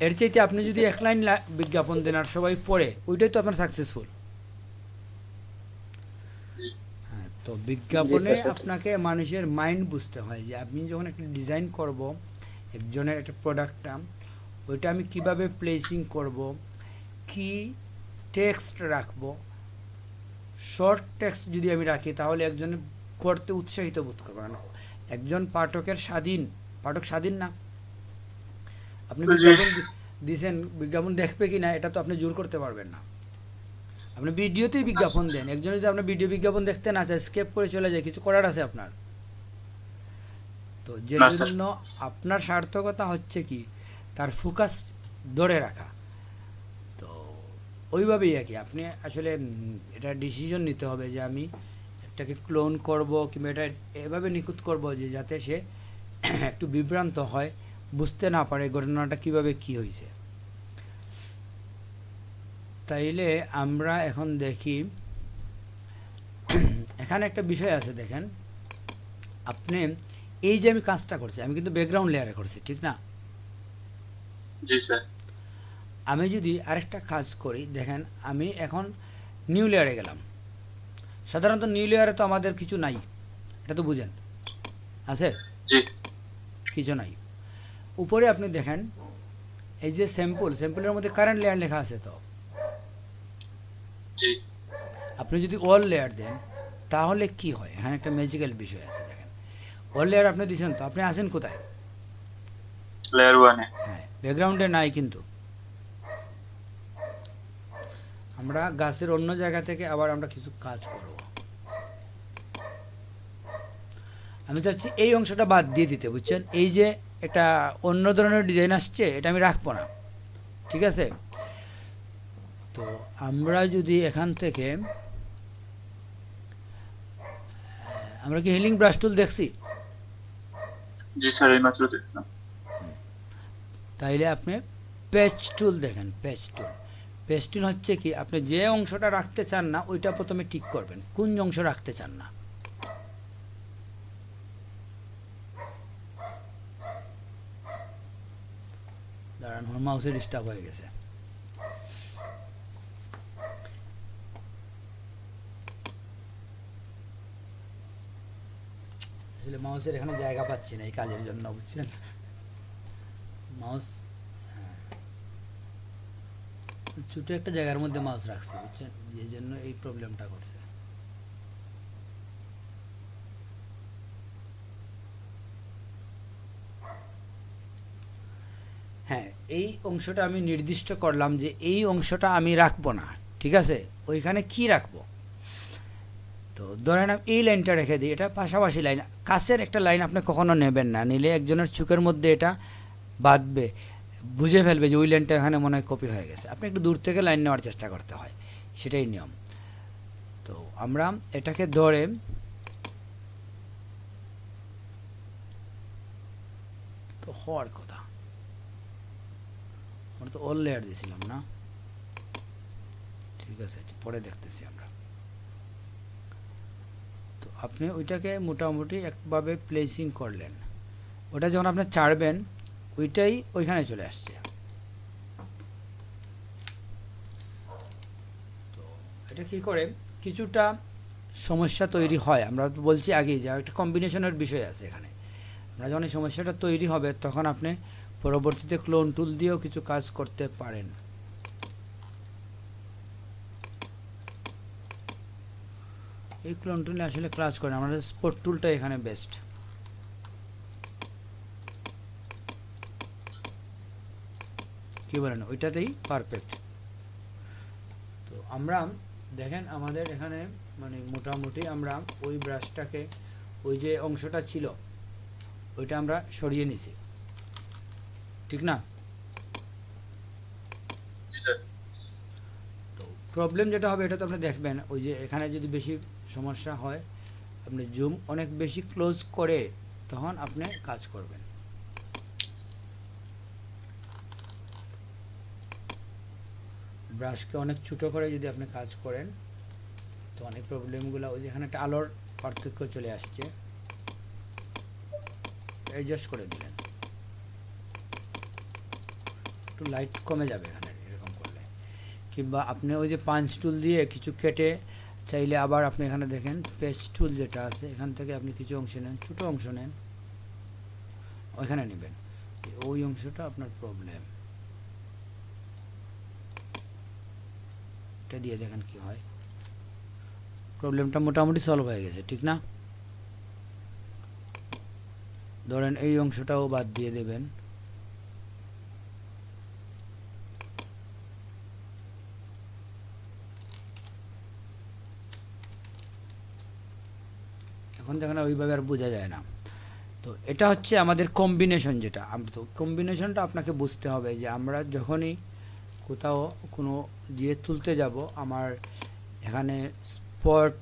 এর চাইতে আপনি যদি 1 লাইন বিজ্ঞাপন দেন আর সবাই পড়ে, ওইটাই তো আপনার সাকসেসফুল। হ্যাঁ, তো বিজ্ঞাপনে স্যার। আপনাকে মানুষের মাইন্ড বুঝতে হয়, যে আমি যখন একটা ডিজাইন করব একজনের একটা প্রোডাক্টটা, ওইটা আমি কিভাবে প্লেসিং করব, কি টেক্সট রাখবো। শর্ট টেক্সট যদি আমি রাখি তাহলে একজন পড়তে উৎসাহিত বোধ করবে না। একজন পাঠকের পাঠক স্বাধীন না। আপনি জি। বিজ্ঞাপন দিয়েছেন, বিজ্ঞাপন দেখবে কি না এটা তো আপনি জোর করতে পারবেন না। আপনি ভিডিওতেই বিজ্ঞাপন দেন, একজন যদি আপনার ভিডিও বিজ্ঞাপন দেখতে না চায়, স্কেপ করে চলে যায়, কিছু করার আছে আপনার? তো যে না, স্যার। জন্য আপনার সার্থকতা হচ্ছে কি, তার ফোকাস ধরে রাখা। তো ওইভাবেই আর কি আপনি আসলে এটা ডিসিশন নিতে হবে যে আমি এটাকে ক্লোন করব কিংবা এটা এভাবে নিখুঁত করব যে যাতে সে একটু বিভ্রান্ত হয়, বুঝতে না পারে ঘটনাটা কিভাবে কি হয়েছে। তাইলে আমরা এখন দেখি এখানে একটা বিষয় আছে, দেখেন আপনি এই যে আমি কাজটা করছি, আমি কিন্তু ব্যাকগ্রাউন্ড লেয়ারে করছি, ঠিক না? জি স্যার। আমি যদি আরেকটা কাজ করি, দেখেন আমি এখন নিউ লেয়ারে গেলাম। সাধারণত নিউ লেয়ারে তো আমাদের কিছু নাই, এটা তো বুঝেন, আছে জি কিছু নাই। উপরে আপনি দেখেন এই যে স্যাম্পলের মধ্যে কারেন্ট লেয়ার লেখা আছে। তো জি আপনি যদি অল লেয়ার দেন তাহলে কি হয়, এখানে একটা ম্যাজিক্যাল বিষয় আছে। দেখেন অল লেয়ার আপনি দিয়েছেন, তো আপনি আছেন কোথায়? লেয়ার 1-এ। হ্যাঁ, ব্যাকগ্রাউন্ডে নাই, কিন্তু আমরা গাছের অন্য জায়গা থেকে আবার আমরা কিছু কাজ করব। আমি চাচ্ছি এই অংশটা বাদ দিয়ে দিতে, বুঝছেন? এই যে এটা অন্য ধরনের ডিজাইন আসছে, এটা আমি রাখবো না, ঠিক আছে? তো আমরা যদি এখান থেকে আমরা কি হিলিং ব্রাশ টুল দেখছি? জি স্যার, এইমাত্র দেখলাম। তাইলে আপনি পেজ টুল দেখেন। পেজ টুল হচ্ছে কি, আপনি যে অংশটা রাখতে চান না ওইটা প্রথমে ঠিক করবেন, কোন অংশ রাখতে চান না। দাঁড়ান, আমার মাউসে ডিস্টার্ব হয়ে গেছে। আসলে মাউসের এখানে জায়গা পাচ্ছি না এই কাজের জন্য, বুঝছেন? মাউস ছোট একটা জায়গার মধ্যে মাউস রাখছি, বুঝছেন, যে জন্য এই প্রবলেমটা করছে। হ্যাঁ, এই অংশটা আমি নির্দিষ্ট করলাম যে এই অংশটা আমি রাখবো না, ঠিক আছে? ওইখানে কি রাখবো? তো ধরে নাম এই লাইনটা রেখে দিই, এটা পাশাপাশি লাইন, কাছের একটা লাইন আপনি কখনো নেবেন না, নিলে একজনের চোখের মধ্যে এটা বাঁধবে, বুঝে ফেলবে যে ওই লাইনটা এখানে মনে হয় কপি হয়ে গেছে। আপনি একটু দূর থেকে লাইন নেওয়ার চেষ্টা করতে হয়, সেটাই নিয়ম। তো আমরা এটাকে ধরে তো হওয়ার কথা আমরা তো অল লেয়ার দিয়েছিলাম না, ঠিক আছে পরে দেখতেছি আমরা। তো আপনি ওইটাকে মোটামুটি একভাবে প্লেসিং করলেন, ওটা যখন আপনি ছাড়বেন ওইটাই ওইখানে চলে আসছে। তো এটা কি করে কিছুটা সমস্যা তৈরি হয়, আমরা তো বলছি আগেই যে একটা কম্বিনেশনের বিষয় আছে এখানে। আমরা যখন এই সমস্যাটা তৈরি হবে তখন আপনি পরবর্তীতে ক্লোন টুল দিয়েও কিছু কাজ করতে পারেন। এই ক্লোন টুলে আসলে ক্লাস করেন, আমাদের স্পট টুলটা এখানে বেস্ট। কি বলেন, ওইটাতেই পারফেক্ট। তো আমরা দেখেন আমাদের এখানে মানে মোটামুটি আমরা ওই ব্রাশটাকে, ওই যে অংশটা ছিল ওইটা আমরা সরিয়ে নিছি, ঠিক না? জি স্যার। তো প্রবলেম যেটা হবে এটা তো আপনি দেখবেন, ওই যে এখানে যদি বেশি সমস্যা হয় আপনি জুম অনেক বেশি ক্লোজ করে তখন আপনি কাজ করবেন। ব্রাশকে অনেক ছোটো করে যদি আপনি কাজ করেন তো অনেক প্রবলেমগুলো, ওই যে এখানে একটা আলোর পার্থক্য চলে আসছে, অ্যাডজাস্ট করে দিলেন, একটু লাইট কমে যাবে এখানে এরকম করলে। কিংবা আপনি ওই যে পাঞ্চ টুল দিয়ে কিছু কেটে চাইলে আবার আপনি এখানে দেখেন পেস্ট টুল যেটা আছে এখান থেকে আপনি কিছু অংশ নেন, ছোটো অংশ নেন, ওইখানে নেবেন, ওই অংশটা আপনার প্রবলেম, এটা দিয়ে দেখেন কি হয়। প্রবলেমটা মোটামুটি সলভ হয়ে গেছে, ঠিক না? ধরেন এই অংশটাও বাদ দিয়ে দেবেন, এখন দেখেন ওইভাবে আর বোঝা যায় না। তো এটা হচ্ছে আমাদের কম্বিনেশন, যেটা তো কম্বিনেশনটা আপনাকে বুঝতে হবে যে আমরা যখনই কোথাও কোনো দিয়ে তুলতে যাব, আমার এখানে স্পট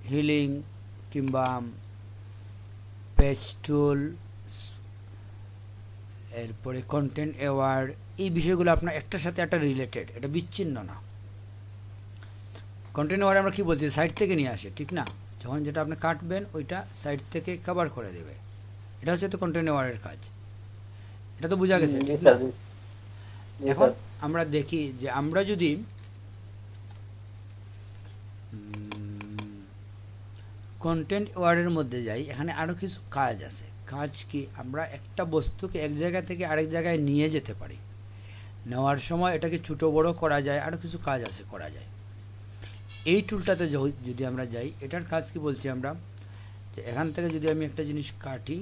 হিলিং কিংবা পেজ টুল, এরপরে কন্টেন্ট অ্যাওয়ার্ড, এই বিষয়গুলো আপনার একটার সাথে একটা রিলেটেড, এটা বিচ্ছিন্ন না। কন্টেন্ট অ্যাওয়ার্ড আমরা কি বলছি, সাইড থেকে নিয়ে আসে, ঠিক না? যখন যেটা আপনি কাটবেন ওইটা সাইড থেকে কভার করে দেবে, এটা হচ্ছে তো কন্টেন্ট অ্যাওয়ার্ডের কাজ। এটা তো বোঝা গেছে, জি ঠিক স্যার। না? জি এখন স্যার। আমরা দেখি যে আমরা যদি কন্টেন্ট অ্যাওয়ার্ডের মধ্যে যাই, এখানে আরও কিছু কাজ আছে। কাজ কি, আমরা একটা বস্তুকে এক জায়গা থেকে আরেক জায়গায় নিয়ে যেতে পারি, নেওয়ার সময় এটাকে ছোটো বড় করা যায়, আরও কিছু কাজ আছে করা যায়। এই টুলটাতে যদি আমরা যাই, এটার কাজ কি বলছি আমরা, যে এখান থেকে যদি আমি একটা জিনিস কাটি,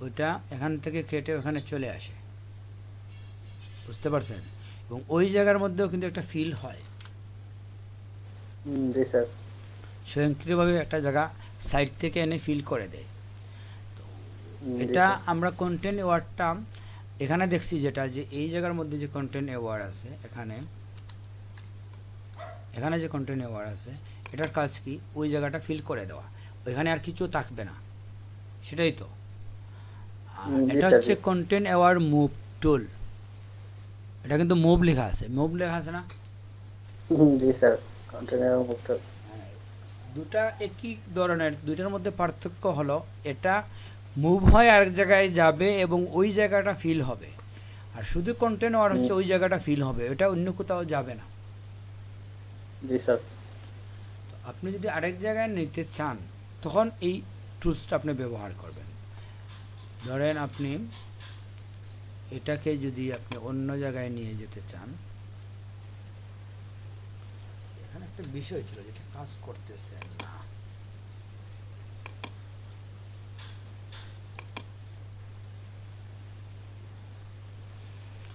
ওইটা এখান থেকে কেটে ওখানে চলে আসে, বুঝতে পারছেন? এবং ওই জায়গার মধ্যেও কিন্তু একটা ফিল হয়, জি স্যার। স্বয়ংক্রিয়ভাবে একটা জায়গা সাইড থেকে এনে ফিল করে দেয়। এটা আমরা কন্টেন্ট অ্যাওয়ার্ডটা এখানে দেখছি যেটা, যে এই জায়গার মধ্যে যে কন্টেন্ট অ্যাওয়ার্ড আছে, এখানে যে কন্টেন্ট অ্যাওয়ার্ড আছে, এটার কাজ কি, ওই জায়গাটা ফিল করে দেওয়া, ওইখানে আর কিছু থাকবে না, সেটাই তো। এটা হচ্ছে কন্টেন্ট অ্যাওয়ার্ড মুভ টুল, এটা কিন্তু মুভ লেখা আছে, মুভ লেখা আছে না? জি sir. Content aware move tool দুটা একই ধরনের, দুইটার মধ্যে পার্থক্য হলো এটা মুভ হয় আরেক জায়গায় যাবে এবং ওই জায়গাটা ফিল হবে, আর শুধু কন্টেন্ট অ্যাওয়ার্ড হচ্ছে ওই জায়গাটা ফিল হবে, এটা অন্য কোথাও যাবে না। জি স্যার। আপনি যদি আরেক জায়গায় নিতে চান তখন এই টুলসটা আপনি ব্যবহার করবেন। ধরেন আপনি এটাকে যদি আপনি অন্য জায়গায় নিয়ে যেতে চান, এখানে একটা বিষয় ছিল যেটা কাজ করতেছে না,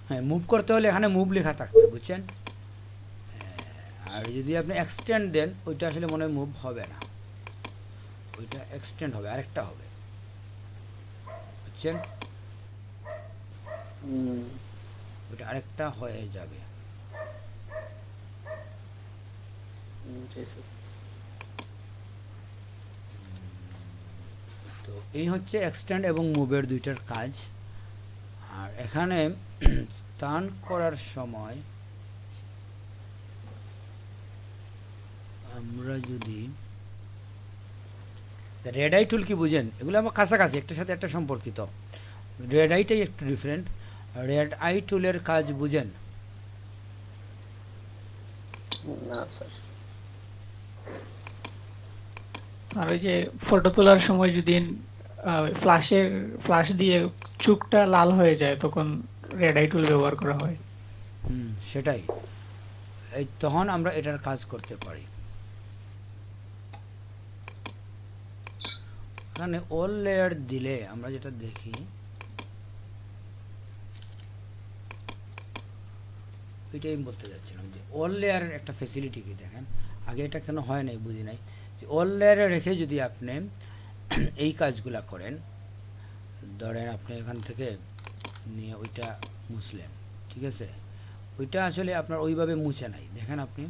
হ্যাঁ মুভ করতে হলে এখানে মুভ লেখা থাকবে, বুঝছেন? আর যদি আপনি এক্সটেন্ড দেন ওইটা আসলে মনে হয় মুভ হবে না, ওইটা এক্সটেন্ড হবে, আরেকটা হবে, বুঝছেন? ওইটা আরেকটা হয়ে যাবে। জি স্যার। তো এই হচ্ছে এক্সটেন্ড এবং মুভের দুইটার কাজ। আর এখানে স্থান করার সময় আমরা যদি রেড আই টুল কি বুঝেন, এগুলো আমার কাছাকাছি একটার সাথে একটা সম্পর্কিত। রেড আইটাই একটু ডিফারেন্ট। রেড আই টুলের কাজ বুঝেন? না স্যার। আর ওই যে ফটো তোলার সময় যদি ফ্ল্যাশ দিয়ে চুকটা লাল হয়ে যায় তখন রেড আই টুল ব্যবহার করা হয়। সেটাই, এই তখন আমরা এটার কাজ করতে পারি। এখানে অল লেয়ার দিলে আমরা যেটা দেখি, এটাই আমি বলতে যাচ্ছিলাম যে অল লেয়ারের একটা ফেসিলিটি কি দেখেন, আগে এটা কেন হয় নাই বুঝি নাই, যে অল লেয়ারে রেখে যদি আপনি এই কাজগুলা করেন, ধরেন আপনি এখান থেকে নিয়ে ওইটা মুছলেন, ঠিক আছে, ওইটা আসলে আপনার ওইভাবে মুছে নাই। দেখেন আপনি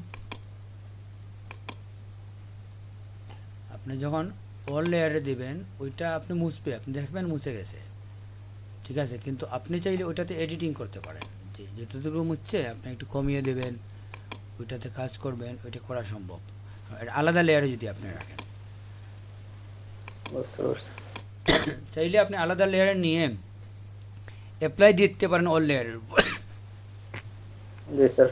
যখন অল লেয়ারে দিবেন ওইটা আপনি মুছবে, আপনি দেখবেন মুছে গেছে, ঠিক আছে, কিন্তু আপনি চাইলে ওইটাতে এডিটিং করতে পারেন, যে যতটুকু মুছছে আপনি একটু কমিয়ে দেবেন, ওইটাতে কাজ করবেন, ওইটা করা সম্ভব আলাদা লেয়ারে যদি আপনি রাখেন। বুঝতে পারছি। চাইলে আপনি আলাদা লেয়ারে নিয়ে অ্যাপ্লাই দিতে পারেন অল লেয়ারের উপর। জি স্যার।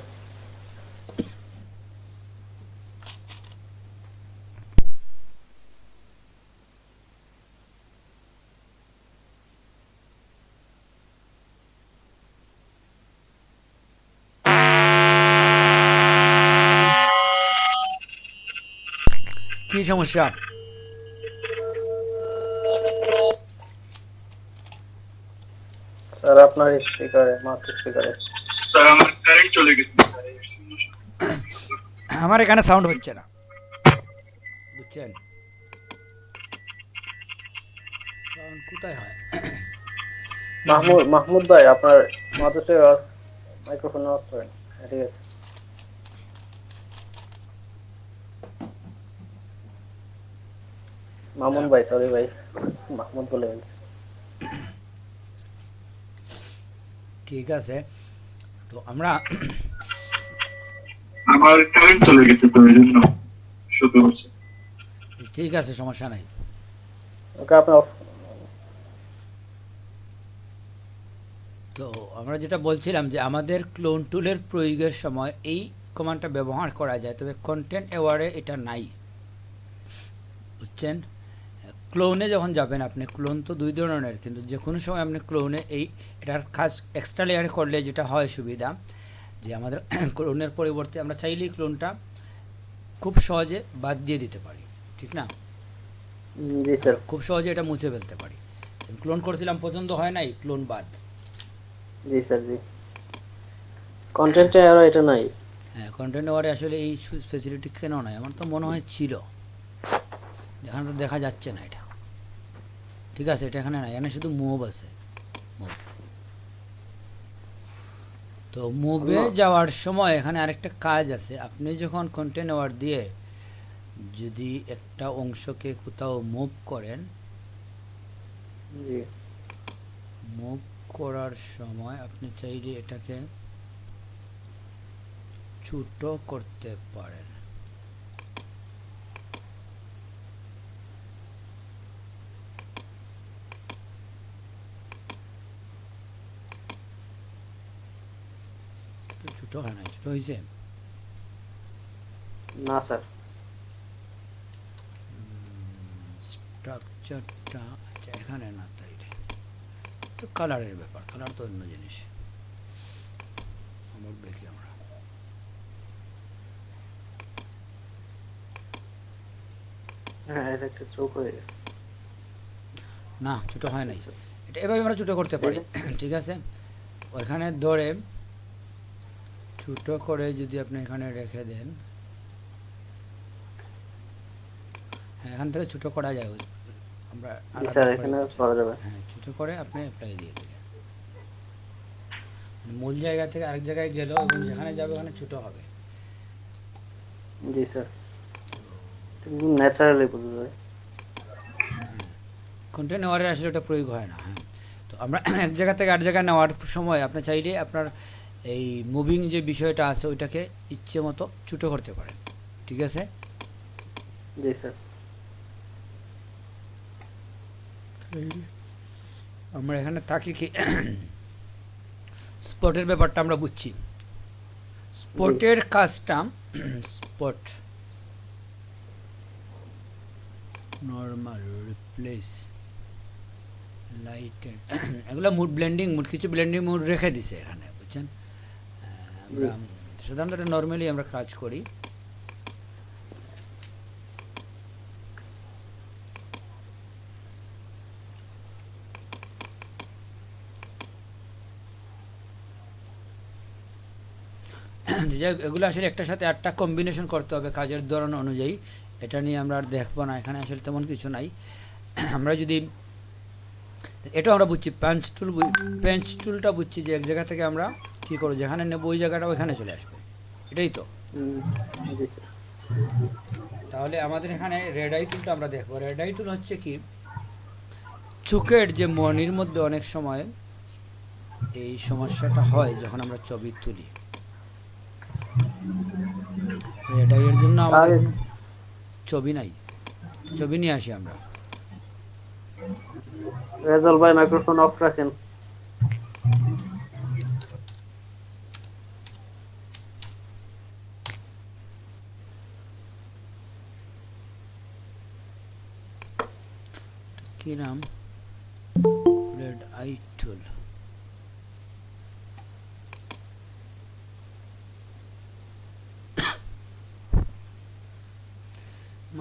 কি সমস্যা? স্যার আপনার স্পিকারে, মাত্র স্পিকারে। স্যার আমার কারেন্ট চলে গেছে। আমার এখানে সাউন্ড হচ্ছে না, বুঝছেন? সাউন্ড কোথায় হয়? মাহমুদ ভাই আপনার মাদ্রাসায় মাইক্রোফোন অফ করেন। ঠিক আছে। মামুন ভাই, সরি ভাই, মাহমুদ বলে গেছি। ঠিক আছে, তো আমরা আমার কারেন্ট চলে গেছে তো এই জন্য শুধু হচ্ছে। ঠিক আছে, সমস্যা নাই। ওকে আপনার তো আমরা যেটা বলছিলাম যে আমাদের ক্লোন টুলের প্রয়োগের সময় এই কমান্ডটা ব্যবহার করা যায়, তবে কন্টেন্ট অ্যাওয়ারে এটা নাই, বুঝছেন? ক্লোনে যখন যাবেন আপনি, ক্লোন তো দুই ধরনের, কিন্তু যে কোনো সময় আপনি ক্লোনে এটার কাজ এক্সট্রা লেয়ারে করলে যেটা হয় সুবিধা, যে আমাদের ক্লোনের পরিবর্তে আমরা চাইলেই ক্লোনটা খুব সহজে বাদ দিয়ে দিতে পারি, ঠিক না? জি স্যার। খুব সহজে এটা মুছে ফেলতে পারি। ক্লোন করেছিলাম, পছন্দ হয় নাই, ক্লোন বাদ। জি স্যার। জি, কন্টেন্টে আর এটা নাই। হ্যাঁ, কন্টেন্ট অ্যাওয়ারে আসলে এই ফেসিলিটি কেন নাই, আমার তো মনে হয় ছিল, এখানে তো দেখা যাচ্ছে না এটা, ঠিক আছে, এটা এখানে নাই, এখানে শুধু মুভ আছে। তো মুভে যাওয়ার সময় এখানে আরেকটা কাজ আছে, আপনি যখন কন্টেন্ট অ্যাওয়ার দিয়ে যদি একটা অংশকে কোথাও মুভ করেন, জি, মুভ করার সময় আপনি চাইলে এটাকে ছোট করতে পারেন। ছোট হয় না, ছোট হয়েছে? না স্যার। স্ট্রাকচারটা আচ্ছা এখানে না, তাই তো কালারের ব্যাপার, কালার তো অন্য জিনিস। আমার দেখি আমরা হ্যাঁ, এটা একটা চোখ হয়ে গেছে। না, ছোট হয় নাই, এটা এভাবে আমরা ছোট করতে পারি, ঠিক আছে। ওইখানে ধরে ছোট করে যদি আপনি এখানে রেখে দেন, হ্যাঁ এখান থেকে ছোট করা যায়, আমরা জি স্যার, এখানে করা যাবে। হ্যাঁ ছোট করে আপনি অ্যাপ্লাই দিয়ে দিলেন, মূল জায়গা থেকে আরেক জায়গায় গেল এবং যেখানে যাবে ওখানে ছোট হবে। জি স্যার, ন্যাচারালি বোঝা যায়। কন্টেনারে আসলে ওটা প্রয়োগ হয় না। হ্যাঁ, তো আমরা এক জায়গা থেকে আরেক জায়গায় নেওয়ার সময় আপনি চাইলে আপনার এই মুভিং যে বিষয়টা আছে ওইটাকে ইচ্ছে মতো ছোটো করতে পারেন। ঠিক আছে? জি স্যার। আমরা এখানে থাকি কি স্পটের ব্যাপারটা আমরা বুঝছি। স্পটের কাজটা স্পট নর্মাল রিপ্লেস লাইটেড এগুলো মুড ব্লেন্ডিং মুড, কিছু ব্লেন্ডিং মুড রেখে দিছে এখানে, বুঝছেন? আমরা সাধারণত নর্মালি আমরা কাজ করি। যাই হোক, এগুলো আসলে একটার সাথে একটা কম্বিনেশন করতে হবে কাজের ধরন অনুযায়ী। এটা নিয়ে আমরা আর দেখবো না, এখানে আসলে তেমন কিছু নাই। আমরা যদি এটাও আমরা বুঝছি, পেঞ্চ টুলটা বুঝছি যে এক জায়গা থেকে আমরা কী করবো, যেখানে নেবো ওই জায়গাটা ওইখানে চলে আসবে, এটাই তো। জি স্যার। তাহলে আমাদের এখানে রেড আই টুলটা আমরা দেখবো। রেড আই টুল হচ্ছে কি, চোখের যে মনির মধ্যে অনেক সময় এই সমস্যাটা হয় যখন আমরা ছবি তুলি। রেড আইয়ের জন্য আমাদের কোনো ছবি নাই, ছবি নিয়ে আসি আমরা। রেজাল ভাই মাইক্রোফোন অফ রাখেন। কি নাম? রেড আই টুল।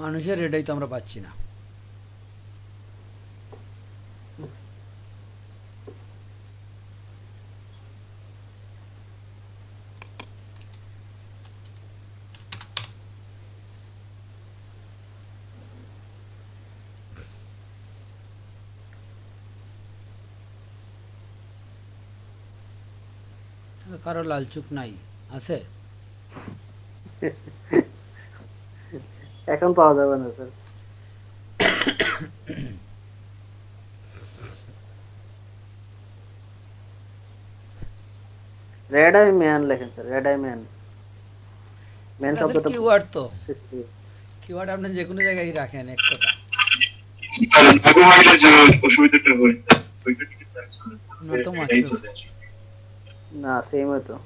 মানুষের রেড আই তো আমরা পাচ্ছি না। কারো লাল চোখ নাই আছে? এখন পাওয়া যাবে না স্যার। রেড আই ম্যান লেখেন sir, red eye man. Man শব্দটা কিওয়ার্ড তো, কিওয়ার্ড আপনি যে কোনো জায়গায় রাখেন এক কথা। অসুবিধাটা হয় নত মাত্র না সেম তো।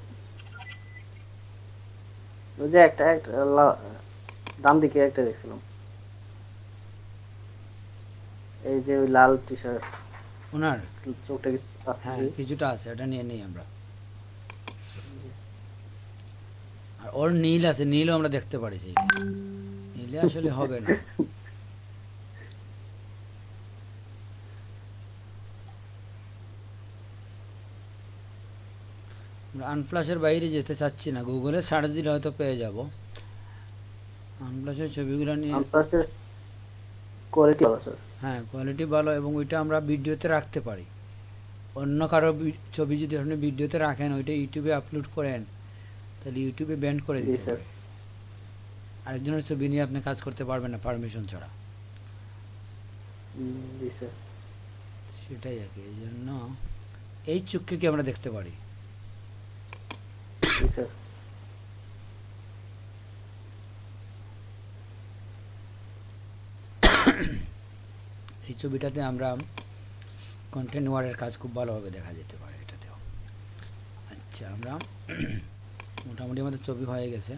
ওই যে একটা ডান দিকে একটা দেখছিলাম, এই যে ওই লাল টি শার্ট, ওনার চোখটা কিছু হ্যাঁ কিছুটা আছে, ওটা নিয়ে নিই আমরা। আর ওর নীল আছে, নীলও আমরা দেখতে পারি, সেই নীলে আসলে হবে না। আমরা আনফ্লাশের বাইরে যেতে চাচ্ছি না, গুগলে সার্চ দিলে হয়তো পেয়ে যাব। আনফ্লাশের ছবিগুলো নিয়ে আনফ্লাশের কোয়ালিটি ভালো স্যার। হ্যাঁ কোয়ালিটি ভালো, এবং ওইটা আমরা ভিডিওতে রাখতে পারি। অন্য কারো ছবি যদি আপনি ভিডিওতে রাখেন, ওইটা ইউটিউবে আপলোড করেন, তাহলে ইউটিউবে ব্যান করে দিতে পারে। আরেকজনের ছবি নিয়ে আপনি কাজ করতে পারবেন না পারমিশন ছাড়া। জি স্যার। সেটাই আর কি, এই জন্য এই চোখকে কি আমরা দেখতে পারি? জি স্যার। এই ছবিটাতে আমরা কন্টেন্ট ওয়ার্ডের কাজ খুব ভালোভাবে দেখা যেতে পারে এটাতেও। আচ্ছা, আমরা মোটামুটি আমাদের ছবি হয়ে গেছে।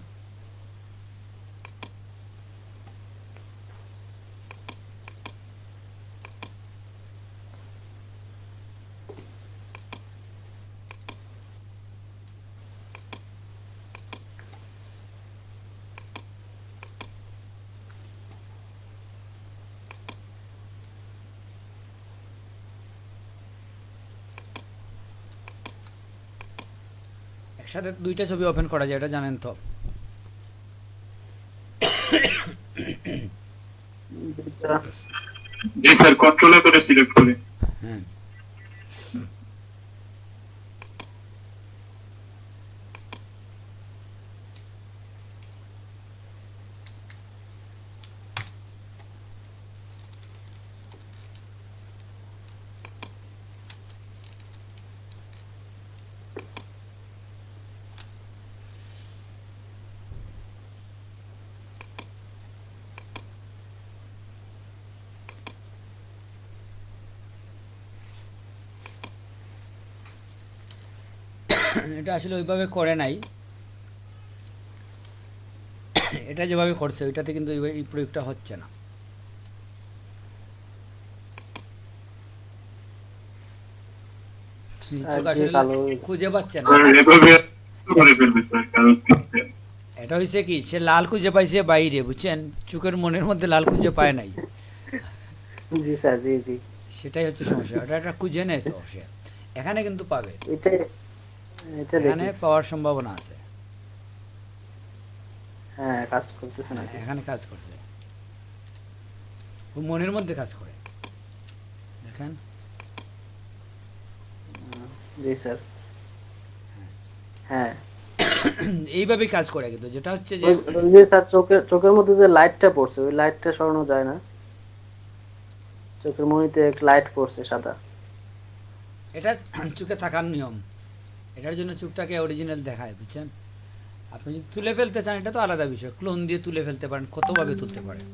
একসাথে দুইটা ছবি ওপেন করা যায়, এটা জানেন তো? জি স্যার, কন্ট্রোলার করে সিলেক্ট করে। হ্যাঁ, এটা আসলে ওইভাবে করে নাই, এটা যেভাবে করছে ওইটাতে কিন্তু এই প্রয়োগটা হচ্ছে না। চোখ আর যে আসলে কালো খুঁজে পাচ্ছে না। এভাবে করে ফেলবে স্যার, কারণ এটা হয়েছে কি, সে লাল খুঁজে পাইছে বাইরে, বুঝছেন, চোখের মনের মধ্যে লাল খুঁজে পায় নাই, জি স্যার, জি জি, সেটাই হচ্ছে সমস্যা। এটা একটা খুঁজে নেই তো সে, এখানে কিন্তু পাবে, এটা এটা এখানে দেখি। পাওয়ার সম্ভাবনা আছে। হ্যাঁ, কাজ করতেছে হ্যাঁ, নাকি? এখানে কাজ করছে, ও মনের মধ্যে কাজ করে, দেখেন। জি স্যার। হ্যাঁ, এইভাবেই কাজ করে কিন্তু, যেটা হচ্ছে যে ওই যে স্যার চোখের মধ্যে যে লাইটটা পড়ছে, ওই লাইটটা সরানো যায় না? চোখের মনিতে এক লাইট পড়ছে সাদা। এটা চোখে থাকার নিয়ম, এটার জন্য চোখটাকে অরিজিনাল দেখায়, বুঝছেন। আপনি যদি তুলে ফেলতে চান এটা তো আলাদা বিষয়, ক্লোন দিয়ে তুলে ফেলতে পারেন, কতভাবে তুলতে পারেন।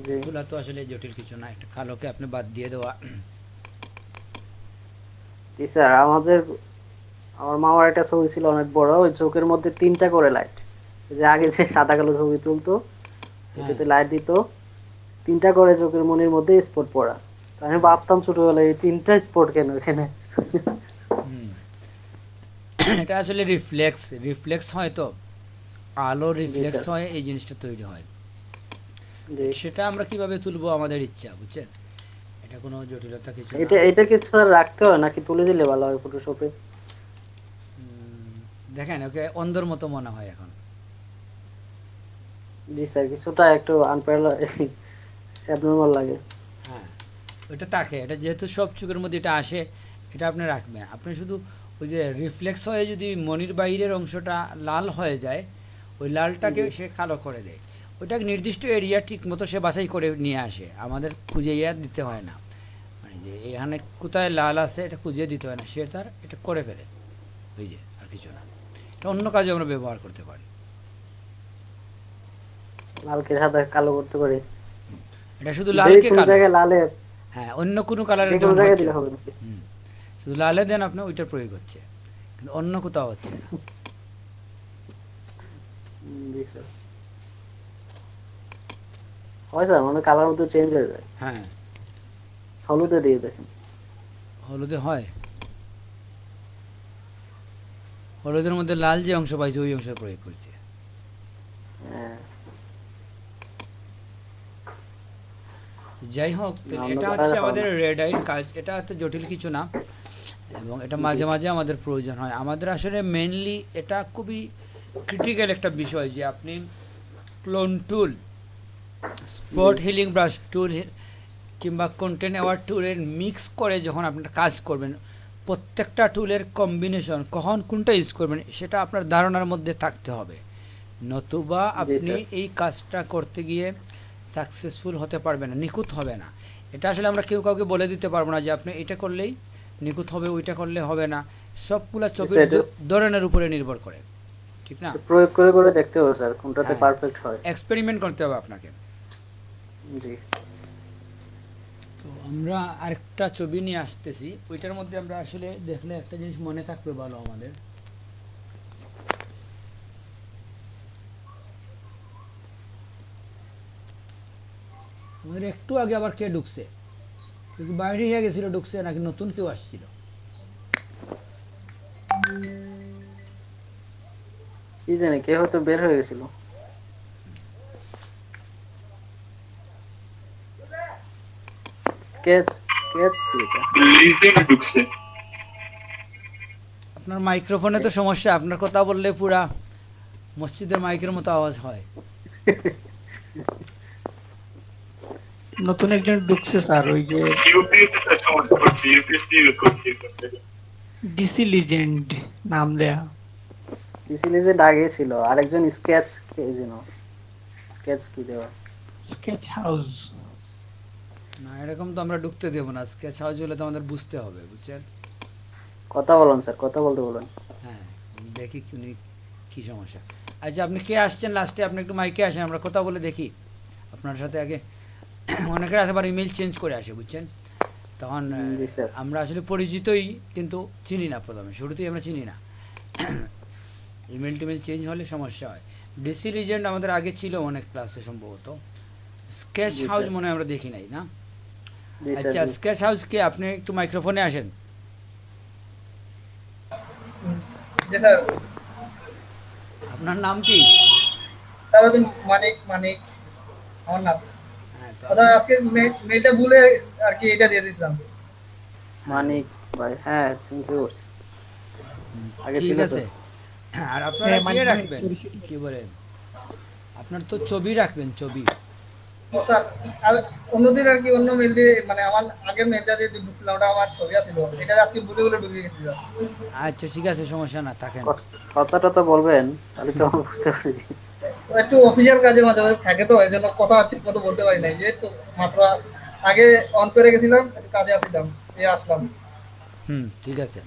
জি তোলা তো আসলে জটিল কিছু না, একটা কালোকে আপনি বাদ দিয়ে দেওয়া। জি স্যার, আমার মামার একটা ছবি ছিল অনেক বড়, ওই চোখের মধ্যে 3টা করে লাইট। যে আগে যে সাদা কালো ছবি তুলতো, এটাতে লাইট দিত, 3টা করে চোখের মনির মধ্যে স্পট পড়া। তো আমি ভাবতাম ছোটবেলায়, এই 3টা স্পট কেন এখানে? হুম। এটা আসলে রিফ্লেক্স হয়, তো আলো রিফ্লেক্স স্যার। হয়, এই জিনিসটা তৈরি হয়। জি। সেটা আমরা কিভাবে তুলবো আমাদের ইচ্ছা, বুঝছেন, এটা কোনো জটিলতা কিছু না। এটা কি স্যার রাখতে হয় নাকি তুলে দিলে ভালো হয় ফটোশপে? দেখেন ওকে অন্ধর মতো মনে হয় এখন। জি স্যার, কিছুটা একটু অ্যাবনর্মাল লাগে। হ্যাঁ, ওইটা তাকে, এটা যেহেতু সব চোখের মধ্যে এটা আসে, এটা আপনি রাখবেন। আপনি শুধু ওই যে রিফ্লেক্স হয়ে যদি মনির বাইরের অংশটা লাল হয়ে যায়, ওই লালটাকে সে কালো করে দেয়। ওইটা নির্দিষ্ট এরিয়া ঠিক মতো সে বাছাই করে নিয়ে আসে, আমাদের খুঁজে দিতে হয় না, মানে যে এখানে কোথায় লাল আছে এটা খুঁজে দিতে হয় না, সে তার এটা করে ফেলে, ওই যে, আর কিছু না। এটা অন্য কাজে আমরা ব্যবহার করতে পারি। লালকে সাদা কালো করতে পারি? এটা শুধু যে লালকে কোনো কালো, জায়গায় লালে, হ্যাঁ, অন্য কোনো কালারের যে কোনো দেন জায়গায় হচ্ছে দিলে না। হবে নাকি? হুম, শুধু লালে দেন আপনি, ওইটার প্রয়োগ হচ্ছে, কিন্তু অন্য কোথাও হচ্ছে না। জি স্যার। হয় স্যার, মানে কালার মধ্যে চেঞ্জ হয়ে যায়। হ্যাঁ, হলুদে দিয়ে দেখেন। হলুদে হয়, হলুদের মধ্যে লাল যে অংশ পাইছে ওই অংশের প্রয়োগ করছে। হ্যাঁ, যাই হোক, না, অন্য এটা colour হচ্ছে এ আমাদের পাবো না। রেড আইর কাজ, এটা এত জটিল কিছু না, এবং এটা মাঝে মাঝে আমাদের প্রয়োজন হয়। আমাদের আসলে মেনলি এটা খুবই ক্রিটিক্যাল একটা বিষয়, যে আপনি ক্লোন টুল, স্পট হিলিং ব্রাশ টুল কিংবা কন্টেন্ট অ্যাওয়ার টুলের মিক্স করে যখন আপনার কাজ করবেন, প্রত্যেকটা টুলের কম্বিনেশন কখন কোনটা ইউজ করবেন সেটা আপনার ধারণার মধ্যে থাকতে হবে, নতুবা আপনি স্যার। এই কাজটা করতে গিয়ে সাকসেসফুল হতে পারবেন না, নিখুঁত হবে না। এটা আসলে আমরা কেউ কাউকে বলে দিতে পারবো না যে আপনি এটা করলেই নিখুঁত হবে, ওইটা করলে হবে না, সবগুলা ছবির সেটা- ধরনের উপরে নির্ভর করে, ঠিক না। প্রয়োগ করে করে দেখতে হবে স্যার, কোনটাতে হ্যাঁ, পারফেক্ট হয়। এক্সপেরিমেন্ট করতে হবে আপনাকে। জি তো আমরা আরেকটা ছবি নিয়ে আসতেছি, ওইটার মধ্যে আমরা আসলে দেখলে একটা জিনিস মনে থাকবে ভালো আমাদের। আমাদের একটু আগে আবার কে ঢুকছে, কেউ কি বাইরে হয়ে গেছিল ঢুকছে, নাকি নতুন কেউ আসছিল? কি জানি, কে হয়তো বের হয়ে গেছিল। স্কেচ স্কেচ কি এটা? লিজেন্ড ঢুকছে। আপনার মাইক্রোফোনে তো সমস্যা, আপনার কথা বললে পুরা মসজিদের মাইকের মতো আওয়াজ হয়। নতুন একজন ঢুকছে স্যার, ওই যে ইউপিএস এর সমস্যা করছে, ইউপিএস ইউজ করছি। ডিসি লিজেন্ড নাম দেয়া। ডিসি লিজেন্ড আগে ছিল, আরেকজন স্কেচ কে যেন, স্কেচ কি দেওয়া। Sketch house. না, এরকম তো আমরা ঢুকতে দেবো না, স্কেচ হাউস হলে তো আমাদের বুঝতে হবে, বুঝছেন। কথা বলুন স্যার, কথা বলতে বলুন। হ্যাঁ, দেখি উনি কী সমস্যা। আচ্ছা, আপনি কে আসছেন লাস্টে, আপনি একটু মাইকে আসেন, আমরা কথা বলে দেখি আপনার সাথে আগে। অনেকের আছে আবার ইমেল চেঞ্জ করে আসে, বুঝছেন, তখন জি স্যার। আমরা আসলে পরিচিতই, কিন্তু চিনি না, প্রথমে শুরুতেই আমরা চিনি না। ইমেল টিমেল চেঞ্জ হলে সমস্যা হয়। ডিসি লিজেন্ড আমাদের আগে ছিল অনেক ক্লাসে সম্ভবত। স্কেচ জি হাউস স্যার। মনে হয় আমরা দেখি নাই না? জি স্যার। আচ্ছা, জি। স্কেচ হাউস কে? আপনি একটু মাইক্রোফোনে আসেন। জি স্যার। আপনার নাম কি? স্যার হচ্ছে মানিক মানিক আমার নাম। হ্যাঁ, তো আচ্ছা, আজকে মেলটা ভুলে আর কি এটা দিয়ে দিয়েছিলাম। মানিক ভাই, হ্যাঁ চিনতে পারছি, আগে ঠিক ছিল তো। আছে। আর আপনারা হ্যাঁ, ইয়ে মানিক ভাই রাখবেন, পরিচিত। কি বলে, আপনার তো ছবি রাখবেন, ছবি। ও স্যার, আর অন্যদিন আর কি অন্য মেল দিয়ে মানে আমার আগে মেলটা দিয়ে ঢুকছিলাম, ওটা আমার ছবি আছিল, এটা আজকে ভুলে ভুলে ঢুকে গেছিল। আচ্ছা ঠিক আছে, সমস্যা না, থাকেন। কথাটা তো বলবেন, তাহলে তো আমি বুঝতে পারি। একটু অফিসিয়াল কাজে মাঝে মাঝে থাকে তো, এই জন্য কথা ঠিক মতো বলতে পারি নাই, যে তো মাত্র আগে অন করে গেছিলাম, একটু কাজে আসছিলাম, এই আসলাম। ঠিক আছে।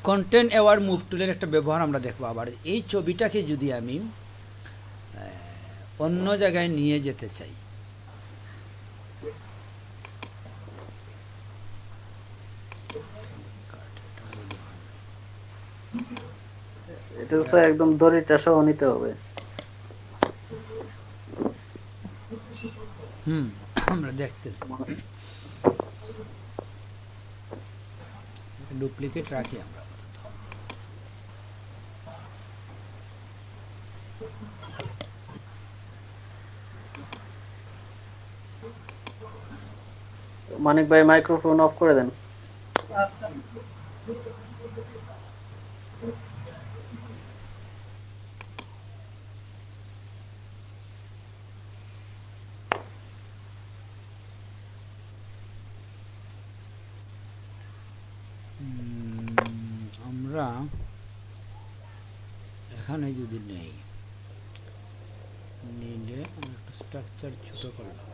কন্টেন্ট অ্যাওয়ার মুভ টুলের একটা ব্যবহার আমরা দেখবো আবার। এই ছবিটাকে যদি আমি অন্য জায়গায় নিয়ে যেতে চাই, এটা তো একদম দড়িটা সহ নিতে হবে। আমরা দেখতেছি, ডুপ্লিকেট রাখি আমরা আপাতত। মানিক ভাই মাইক্রোফোন অফ করে দেন। আচ্ছা। আমরা এখানে যদি নেই, নিলে একটা স্ট্রাকচার ছোট করলাম।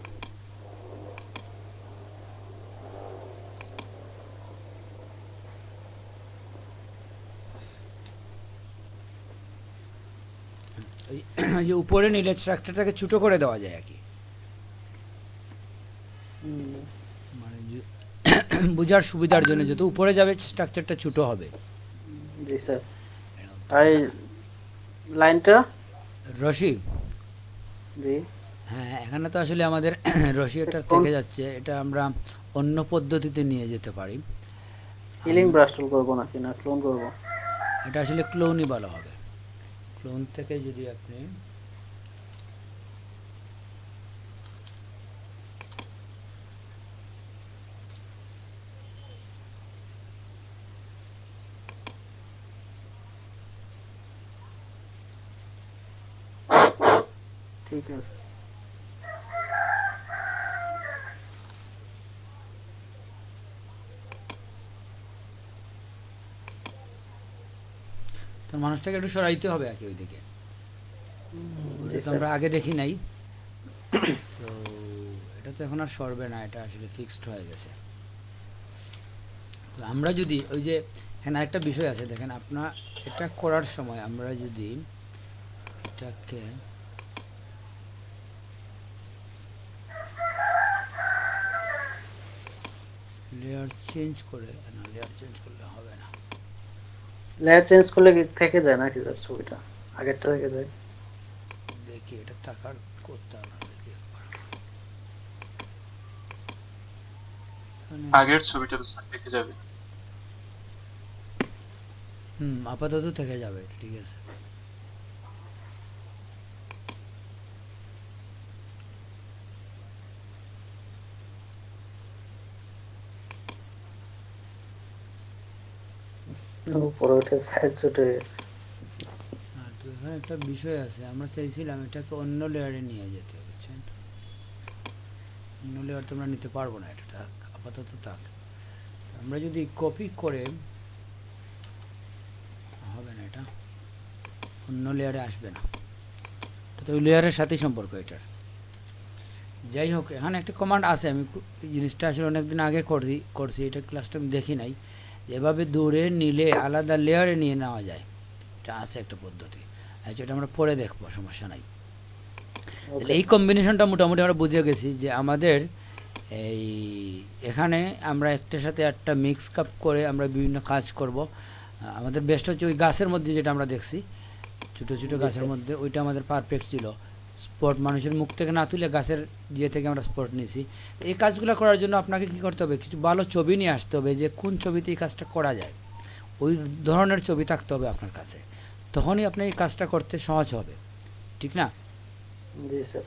এই যে উপরে নিলে স্ট্রাকচারটাকে ছোট করে দেওয়া যায় আর কি, মানে বোঝার সুবিধার জন্য, যত উপরে যাবে স্ট্রাকচারটা ছোট হবে। জি স্যার। আর লাইনটা? রশি, জি। হ্যাঁ, এখানে তো আসলে আমাদের রশি একটা থেকে যাচ্ছে, এটা আমরা অন্য পদ্ধতিতে নিয়ে যেতে পারি। হিলিং ব্রাশ টুল করবো নাকি না ক্লোন করবো? এটা আসলে ক্লোনই ভালো হবে। ক্লোন থেকে যদি আপনি ঠিক আছে। তো মানুষটাকে একটু সরাইতে হবে আর কি ওইদিকে, ওটা তো আমরা আগে দেখি নাই। তো এটা তো এখন আর সরবে না, এটা আসলে ফিক্সড হয়ে গেছে। তো আমরা যদি ওই যে এখানে একটা বিষয় আছে দেখেন, আপনার এটা করার সময় আমরা যদি এটাকে লেয়ার চেঞ্জ করে, না লেয়ার চেঞ্জ করলে হবে না। লেয়ার চেঞ্জ করলে কি থেকে যায় নাকি স্যার ছবিটা? আগেরটা থেকে যায়? দেখি এটা থাকার করতে হবে, দেখি একবার। আগের ছবিটা তো স্যার দেখে যাবে। আপাতত থেকে যাবে, ঠিক আছে। উপরে উঠে সাইড ছোট হয়ে গেছে। তো এখানে একটা বিষয় আছে, আমরা চাইছিলাম এটাকে অন্য লেয়ারে নিয়ে যেতে, বুঝছেন? অন্য লেয়ার তোমরা নিতে পারবো না, এটা থাক, আপাতত থাক। আমরা যদি কপি করে, হবে না, এটা অন্য লেয়ারে আসবে না, তো ওই লেয়ারের সাথেই সম্পর্ক এটার। যাই হোক, এখানে একটা কমান্ড আছে, আমি এই জিনিসটা আসলে অনেকদিন আগে করছি, এটা ক্লাসটা আমি দেখি নাই। এভাবে দূরে নিলে আলাদা লেয়ারে নিয়ে নেওয়া যায়, এটা আছে একটা পদ্ধতি। আচ্ছা, এটা আমরা পরে দেখবো, সমস্যা নাই। তাহলে এই কম্বিনেশনটা মোটামুটি আমরা বুঝে গেছি যে আমাদের এই এখানে আমরা একটার সাথে একটা মিক্স কাপ করে আমরা বিভিন্ন কাজ করব। আমাদের বেস্ট হচ্ছে ওই গাছের মধ্যে যেটা আমরা দেখছি ছোটো ছোটো গাছের মধ্যে, ওইটা আমাদের পারফেক্ট ছিল। স্পট মানুষের মুখ থেকে না তুলে গাছের ইয়ে থেকে আমরা স্পট নিয়েছি। এই কাজগুলো করার জন্য আপনাকে কী করতে হবে, কিছু ভালো ছবি নিয়ে আসতে হবে যে কোন ছবিতে এই কাজটা করা যায়, ওই ধরনের ছবি থাকতে হবে আপনার কাছে, তখনই আপনি এই কাজটা করতে সহজ হবে, ঠিক না? জি স্যার।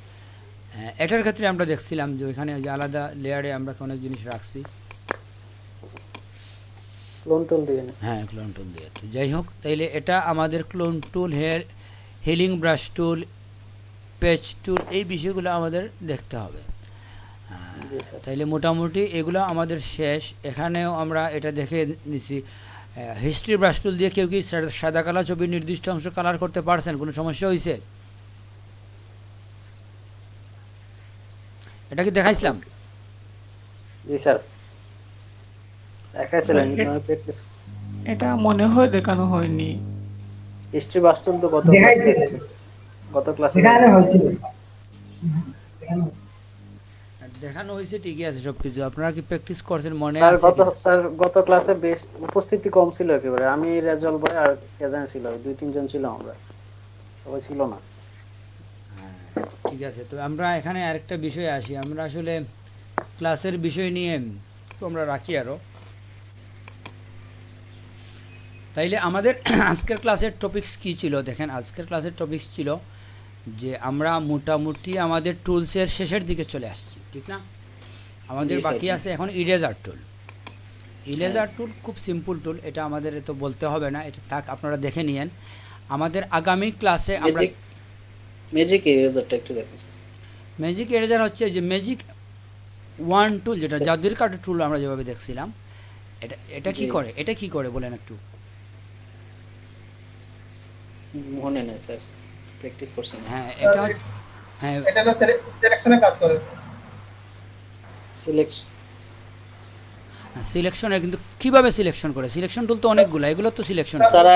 এটার ক্ষেত্রে আমরা দেখছিলাম যে ওইখানে ওই যে আলাদা লেয়ারে আমরা অনেক জিনিস রাখছি। ক্লোন টুল দিয়ে হ্যাঁ, ক্লোন টুল দিয়ে। তো যাই হোক, তাইলে এটা আমাদের ক্লোন টুল, হেয়ার হিলিং ব্রাশ টুল, পেচ টুল, এই বিষয়গুলো আমাদের দেখতে হবে। জি স্যার। তাইলে মোটামুটি এগুলো আমাদের শেষ। এখানেও আমরা এটা দেখে নিছি। হিস্ট্রি ব্রাশ টুল দিয়ে কেউ কি সাদা কালো ছবির নির্দিষ্ট অংশ কালার করতে পারছেন? কোনো সমস্যা হয়েছে? এটা কি দেখাইছিলাম? জি স্যার, দেখাইছিলেন প্র্যাকটিস। এটা মনে হয় দেখানো হয়নি। হিস্ট্রি বাস্তব তো দেখাইছিলেন। গত ক্লাসে এখানে হয়েছিল স্যার। এখানে দেখানো হয়েছে, ঠিকই আছে সব কিছু। আপনারা কি প্র্যাকটিস করছেন, মনে স্যার আছে কিনা? স্যার গত ক্লাসে বেশ উপস্থিতি কম ছিল একেবারে। আমি রেজাল ভাই আর কে জানি ছিল, 2-3 জন ছিলাম আমরা, সবাই ছিল না। ঠিক আছে, তো আমরা এখানে আরেকটা বিষয়ে আসি। আমরা আসলে ক্লাসের বিষয় নিয়ে তো আমরা রাখি আরও। তাইলে আমাদের আজকের ক্লাসের টপিকস কি ছিল দেখেন। আজকের ক্লাসের টপিকস ছিল যে আমরা মোটামুটি আমাদের টুলসের শেষের দিকে চলে আসছি, ঠিক না? আমাদের জি স্যার, বাকি জি। আছে এখন ইরেজার টুল। ইরেজার টুল খুব সিম্পল টুল, এটা আমাদের তো বলতে হবে না, এটা থাক, আপনারা দেখে নিয়েন। আমাদের আগামী ক্লাসে আমরা ম্যাজিক ইরেজারটা একটু দেখেন। ম্যাজিক এরেজার হচ্ছে যে ম্যাজিক ওয়ান টুল, যেটা জাদুর কাঠের টুল আমরা যেভাবে দেখছিলাম। এটা এটা কি জি। করে, এটা কি করে বলেন একটু। মনে নেই স্যার, প্র্যাকটিস করছেন। হ্যাঁ, এটা হ্যাঁ এটা হলো সিলেকশনে কাজ করে। সিলেকশনে, কিন্তু কিভাবে সিলেকশন করে? সিলেকশন টুল তো অনেকগুলো, এগুলো তো সিলেকশন। তারা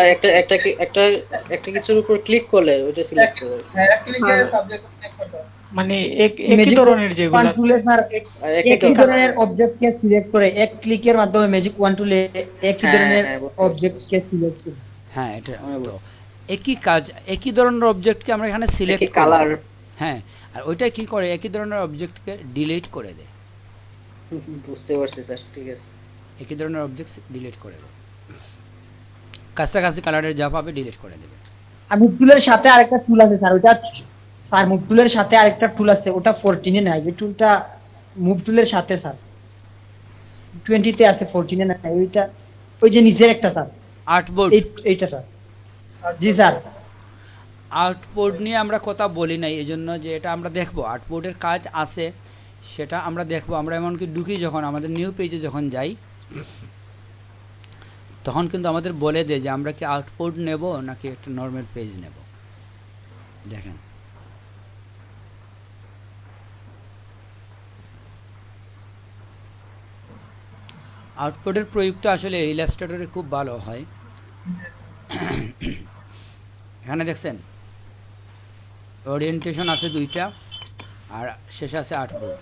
একটা কিছুর উপর ক্লিক করলে ওটা সিলেক্ট করে। হ্যাঁ, এক ক্লিকে সাবজেক্ট সিলেক্ট করতে হবে। মানে একই ধরনের যেগুলো ওয়ান টুলে স্যার আর একই একই ধরনের। ধরনের অবজেক্টকে সিলেক্ট করে এক ক্লিকের মাধ্যমে ম্যাজিক ওয়ান টুলে একই হ্যাঁ, ধরনের হ্যাঁ, বুঝতে অবজেক্টকে সিলেক্ট করে। হ্যাঁ, এটা আমি তো একই কাজ, একই ধরনের অবজেক্টকে আমরা এখানে সিলেক্ট একই কালার। হ্যাঁ, আর ওইটা কি করে, একই ধরনের অবজেক্টকে ডিলিট করে দেয়। বুঝতে পারছি স্যার, ঠিক আছে। একই ধরনের অবজেক্ট ডিলিট করে দেয়, কাছাকাছি কালারের যা পাবে ডিলিট করে দেবে। আর মুভ টুলের সাথে আরেকটা টুল আছে স্যার, ওটা স্যার মুভ টুলের সাথে আরেকটা টুল আছে, ওটা 14 এ নাই। এই টুলটা মুভ টুলের সাথে স্যার 20 তে আছে, 14 এ নাই। ওইটা ওই যে নিচের একটা স্যার, আর্টবোর্ড, এইটা স্যার। জি স্যার। আউটবোর্ড নিয়ে আমরা কথা বলি নাই, এই জন্য যে এটা আমরা দেখবো। আউটবোর্ডের কাজ আছে, সেটা আমরা দেখবো। আমরা এমনকি ঢুকি যখন আমাদের নিউ পেজে যখন যাই, তখন কিন্তু আমাদের বলে দেয় যে আমরা কি আউটবোর্ড নেব নাকি একটা নর্মাল পেজ নেব। দেখেন, আউটবোর্ডের প্রয়োগটা আসলে ইলাস্ট্রেটরে খুব ভালো হয়। এখানে দেখছেন ওরিয়েন্টেশন আছে দুইটা, আর শেষে আছে আউটবোর্ড,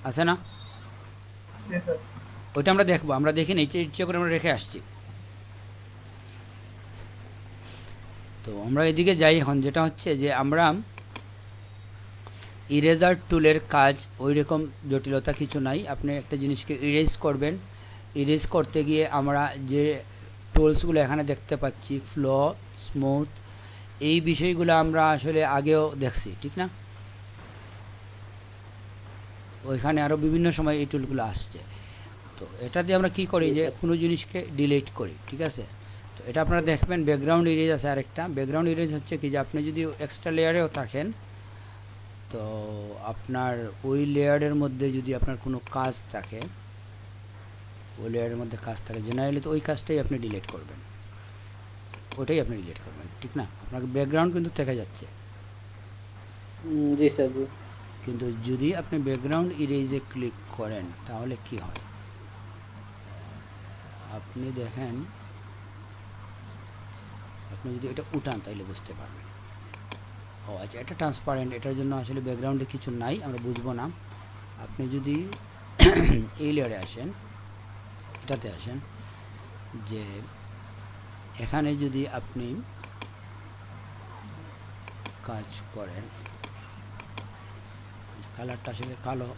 আছে না? জি স্যার। ওইটা আমরা দেখবো, আমরা দেখি নিচে ইচ্ছে করে আমরা রেখে আসছি। তো আমরা এদিকে যাই এখন, যেটা হচ্ছে যে আমরা ইরেজার টুলের কাজ ওই রকম জটিলতা কিছু নাই। আপনি একটা জিনিসকে ইরেজ করবেন, ইরেজ করতে গিয়ে আমরা যে টুলসগুলো এখানে দেখতে পাচ্ছি, ফ্লো, স্মুথ, এই বিষয়গুলো আমরা আসলে আগেও দেখছি, ঠিক না? ওইখানে আরও বিভিন্ন সময় এই টুলগুলো আসছে। তো এটা দিয়ে আমরা কি করি, যে কোনো জিনিসকে ডিলিট করি, ঠিক আছে? তো এটা আপনারা দেখবেন ব্যাকগ্রাউন্ড ইরেজ আছে আরেকটা। ব্যাকগ্রাউন্ড ইরেজ হচ্ছে কি, যে আপনি যদি এক্সট্রা লেয়ারেও থাকেন, তো আপনার ওই লেয়ারের মধ্যে যদি আপনার কোনো কাজ থাকে, ওই লেয়ারের মধ্যে কাজ থাকে, জেনারেলি তো ওই কাজটাই আপনি ডিলিট করবেন, ওটাই আপনি ডিলিট করবেন, ঠিক না? আপনার ব্যাকগ্রাউন্ড কিন্তু থেকে যাচ্ছে। জি স্যার, জি। কিন্তু যদি আপনি ব্যাকগ্রাউন্ড ইরেজে ক্লিক করেন তাহলে কি হয়, আপনি দেখেন, আপনি যদি এটা উঠান তাহলে বুঝতে পারবেন। ও আচ্ছা, এটা ট্রান্সপারেন্ট, এটার জন্য আসলে ব্যাকগ্রাউন্ডে কিছু নাই, আমরা বুঝবো না। আপনি যদি এই লেয়ারে আসেন, এটাতে আসেন, যে এখানে যদি আপনি কাজ করেন, কালারটা আসলে কালো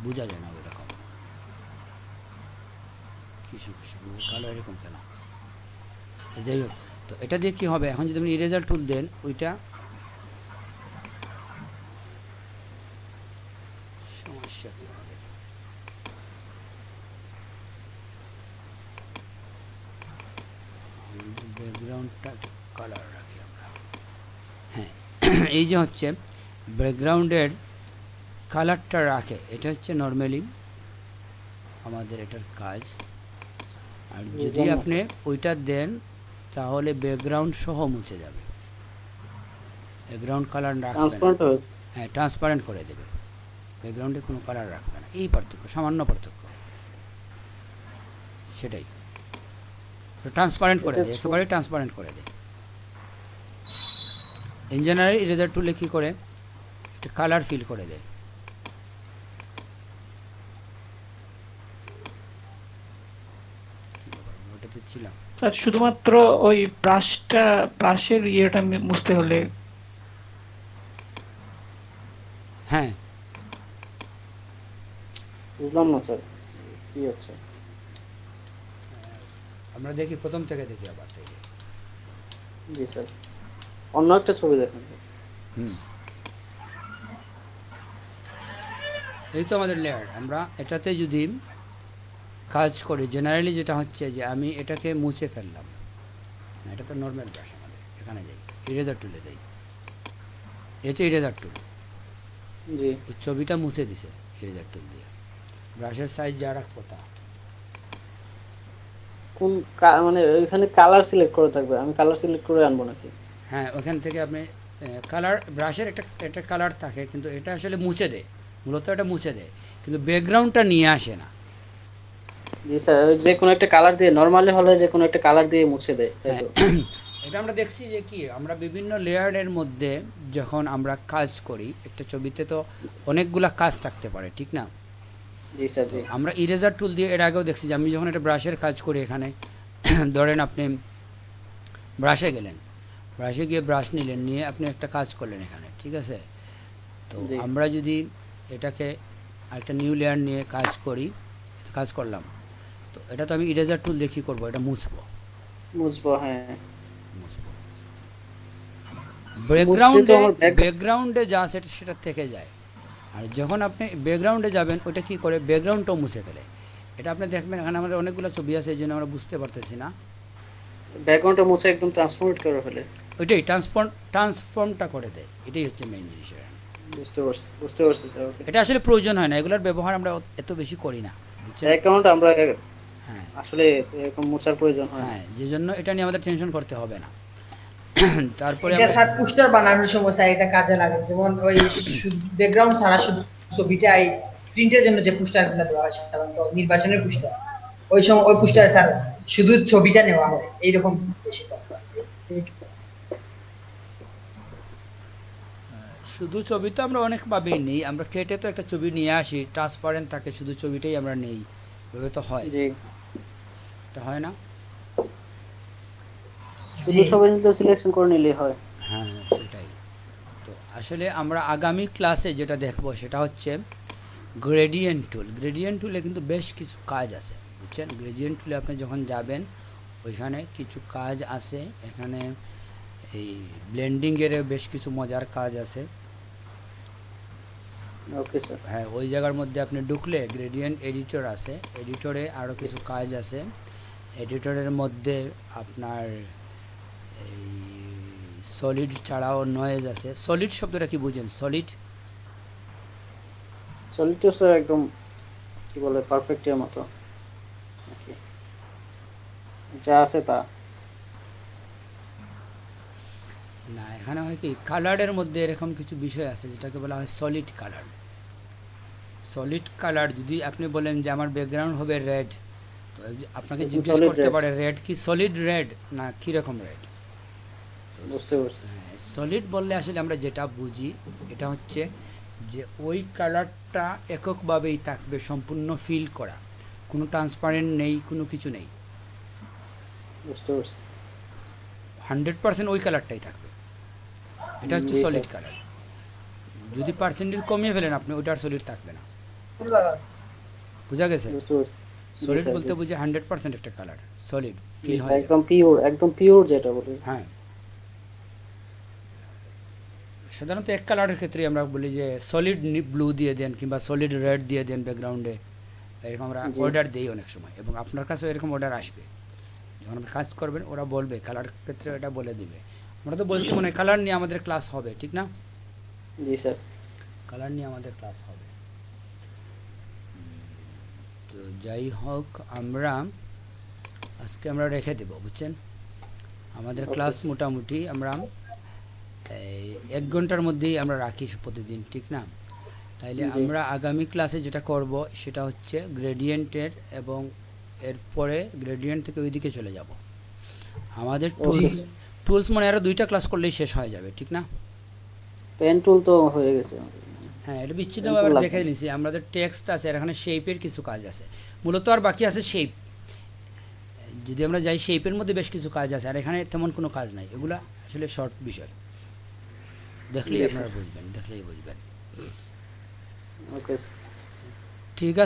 বোঝা যায় না ওইরকম, কি সমস্যা, কালো এরকম কেন? তো যাই হোক, তো এটা দিয়ে কি হবে, এখন যদি আপনি ইরেজার টুল দেন, ওইটা সমস্যা কি আমাদের, ব্যাকগ্রাউন্ডটা কালার রাখি আমরা। হ্যাঁ, এই যে হচ্ছে ব্যাকগ্রাউন্ডের কালারটা রাখে, এটা হচ্ছে নর্মালি আমাদের এটার কাজ। আর যদি আপনি ওইটা দেন তাহলে ব্যাকগ্রাউন্ড সহ মুছে যাবে, ব্যাকগ্রাউন্ড কালার রাখবে না। হ্যাঁ, ট্রান্সপারেন্ট করে দেবে, ব্যাকগ্রাউন্ডে কোনো কালার রাখবে না। এই পার্থক্য, সামান্য পার্থক্য, সেটাই। ট্রান্সপারেন্ট করে দেয়, একেবারে ট্রান্সপারেন্ট করে দেয়। ইন জেনারেল ইরেজার টুলে কী করে, কালার ফিল করে দেয়। ওটাতে ছিলাম, স্যার শুধুমাত্র ওই ব্রাশের ইয়েটা মুছতে হলে হ্যাঁ বুঝলাম না স্যার কি হচ্ছে। আমরা দেখি, প্রথম থেকে দেখি আবার থেকে। জি স্যার, অন্য একটা ছবি দেখেন। এই তো আমাদের লেয়ার। আমরা এটাতে যদি কাজ করি, জেনারেলি যেটা হচ্ছে যে আমি এটাকে মুছে ফেললাম, এটা তো নর্মাল ব্রাশ, আমাদের এখানে যাই, ইরেজার টুলে যাই, এটা ইরেজার টুল, জি ওই ছবিটা মুছে দিছে ইরেজার টুল দিয়ে। ব্রাশের সাইজ যা রাখ কথা, কোন মানে এখানে কালার সিলেক্ট করে থাকবে, আমি কালার সিলেক্ট করে আনবো নাকি? হ্যাঁ, ওখান থেকে আপনি কালার, ব্রাশের একটা কালার থাকে, কিন্তু এটা আসলে মুছে দেয়, মূলত এটা মুছে দেয়, কিন্তু ব্যাকগ্রাউন্ডটা নিয়ে আসে না। জি স্যার, যে কোনো একটা কালার দিয়ে, নরমালি হলে যে কোনো একটা কালার দিয়ে মুছে দেয়, তাই তো? এটা আমরা দেখছি যে কি, আমরা বিভিন্ন লেয়ারের মধ্যে যখন আমরা কাজ করি, একটা ছবিতে তো অনেকগুলা কাজ থাকতে পারে, ঠিক না? জি স্যার জি। আমরা ইরেজার টুল দিয়ে এর আগেও দেখছি যে আমি যখন একটা ব্রাশের কাজ করি, এখানে ধরেন আপনি ব্রাশে গেলেন, ব্রাশে গিয়ে ব্রাশ নিলেন, নিয়ে আপনি একটা কাজ করলেন এখানে, ঠিক আছে? তো জি। আমরা যদি এটাকে একটা নিউ লেয়ার নিয়ে কাজ করলাম, তো এটা তো আমি ইরেজার টুল দিয়ে কী করবো, এটা মুছবো, বুঝবো, হ্যাঁ। মুছবো। আমার ব্যাকগ্রাউন্ডে যা সেটা থেকে যায়, আর যখন আপনি ব্যাকগ্রাউন্ডে যাবেন, ওটা কি করে, ব্যাকগ্রাউন্ডটাও মুছে ফেলে। এটা আপনি দেখবেন, এখানে আমাদের অনেকগুলো ছবি আছে, এই জন্য আমরা বুঝতে পারতেছি না। ব্যাকগ্রাউন্ডটা মুছে একদম ট্রান্সফর্মেট করে ফেলে। ওইটাই ট্রান্সফর্মটা করে দেয়, এটাই হচ্ছে মেইন জিনিস। বুঝতে পারছি স্যার, ওকে। এটা আসলে প্রয়োজন হয় না, এগুলোর ব্যবহার আমরা এত বেশি করি না, বুঝছেন? অ্যাকাউন্ট আমরা হ্যাঁ আসলে এরকম মোছার প্রয়োজন হয় না। হ্যাঁ, যে জন্য এটা নিয়ে আমাদের টেনশন করতে হবে না। তারপরে এটা স্যার পোস্টার বানানোর সময় স্যার এটা কাজে লাগে, যেমন ওই ব্যাকগ্রাউন্ড ছাড়া শুধু ছবিটাই প্রিন্টের জন্য যে পোস্টারগুলো দেওয়া হয়, সাধারণত নির্বাচনের পোস্টার, ওই সময় ওই পোস্টারে স্যার শুধু ছবিটা নেওয়া হয়, এইরকম বেশি স্যার। শুধু ছবি তো আমরা অনেকভাবেই নেই, আমরা কেটে তো একটা ছবি নিয়ে আসি, ট্রান্সপারেন্ট থাকে, শুধু ছবিটাই আমরা নেই, এভাবে তো হয়, জি, এটা হয় না? শুধু ছবি নিতে সিলেকশন করে নিলেই হয়। হ্যাঁ সেটাই। তো আসলে আমরা আগামী ক্লাসে যেটা দেখব সেটা হচ্ছে গ্রেডিয়েন্ট টুল। গ্রেডিয়েন্ট টুলে কিন্তু বেশ কিছু কাজ আছে, বুঝছেন? গ্রেডিয়েন্ট টুলে আপনি যখন যাবেন, ওইখানে কিছু কাজ আছে, এখানে এই ব্লেন্ডিংয়ের বেশ কিছু মজার কাজ আছে। Okay sir. হ্যাঁ, ওই জায়গার মধ্যে আপনি ঢুকলে গ্রেডিয়েন্ট এডিটর আছে, এডিটরে আরও কিছু কাজ আছে। এডিটরের মধ্যে আপনার এই সলিড ছাড়াও নয়েজ আছে। সলিড শব্দটা কি বুঝেন? সলিড সলিড স্যার একদম কি বলে পারফেক্টের মতো, যা আছে তা না, এখানে হয় কি, কালারের মধ্যে এরকম কিছু বিষয় আছে যেটাকে বলা হয় সলিড কালার। সলিড কালার যদি আপনি বলেন যে আমার ব্যাকগ্রাউন্ড হবে রেড, তো আপনাকে জিজ্ঞেস করতে পারে রেড কি সলিড রেড না কীরকম রেড। বুঝতে পারছি। সলিড বললে আসলে আমরা যেটা বুঝি এটা হচ্ছে যে ওই কালারটা এককভাবেই থাকবে, সম্পূর্ণ ফিল করা, কোনো ট্রান্সপারেন্ট নেই, কোনো কিছু নেই, বুঝতে পারছি 100% ওই কালারটাই থাকবে। এটা হচ্ছে জি, স্যার। Solid colour. যদি পার্সেন্টেজ কমিয়ে ফেলেন আপনি, ওইটার সলিড থাকবে না। ফুল লাগা বুঝা গেছে? বুঝতে পারছি সলিড স্যার, বলতে জি। বুঝে 100% একটা কালার সলিড ফিল হয়ে যাবে। একদম পিওর যেটা বলি। হ্যাঁ, সাধারণত এক কালারের ক্ষেত্রে আমরা বলি যে সলিড ব্লু দিয়ে দেন কিংবা সলিড রেড দিয়ে দেন ব্যাকগ্রাউন্ডে, এরকম আমরা জি। অর্ডার দিই অনেক সময়, এবং আপনার কাছেও এরকম অর্ডার আসবে। যখন আপনি কাজ করবেন ওরা বলবে, কালার ক্ষেত্রে এটা বলে দিবে। আমরা তো বলছি মনে হয় কালার নিয়ে আমাদের ক্লাস হবে, ঠিক না? জি স্যার। কালার নিয়ে আমাদের ক্লাস হবে। তো যাই হোক, আমরা আজকে আমরা রেখে দেব, বুঝছেন? আমাদের Okay. ক্লাস মোটামুটি আমরা এই 1 ঘন্টার মধ্যেই আমরা রাখি প্রতিদিন, ঠিক না? তাইলে জি। আমরা আগামী ক্লাসে যেটা করব সেটা হচ্ছে গ্রেডিয়েন্টের, এবং এরপরে গ্রেডিয়েন্ট থেকে ওইদিকে চলে যাব। আমাদের টুলস Okay. টুলস মানে আরও 2টা ক্লাস করলেই শেষ হয়ে যাবে, ঠিক না? পেন টুল তো হয়ে গেছে। হ্যাঁ, এটা বিচ্ছিন্নভাবে লাগবে। দেখে নিছি। আমাদের টেক্সট আছে, আর এখানে শেপের কিছু কাজ আছে, মূলত আর বাকি আছে শেপ। যদি আমরা যাই, শেপের মধ্যে বেশ কিছু কাজ আছে, আর এখানে তেমন কোনো কাজ নাই। এগুলা আসলে শর্ট বিষয়, দেখলেই জি, আপনারা স্যার। বুঝবেন, দেখলেই বুঝবেন। ওকে ঠিক আছে।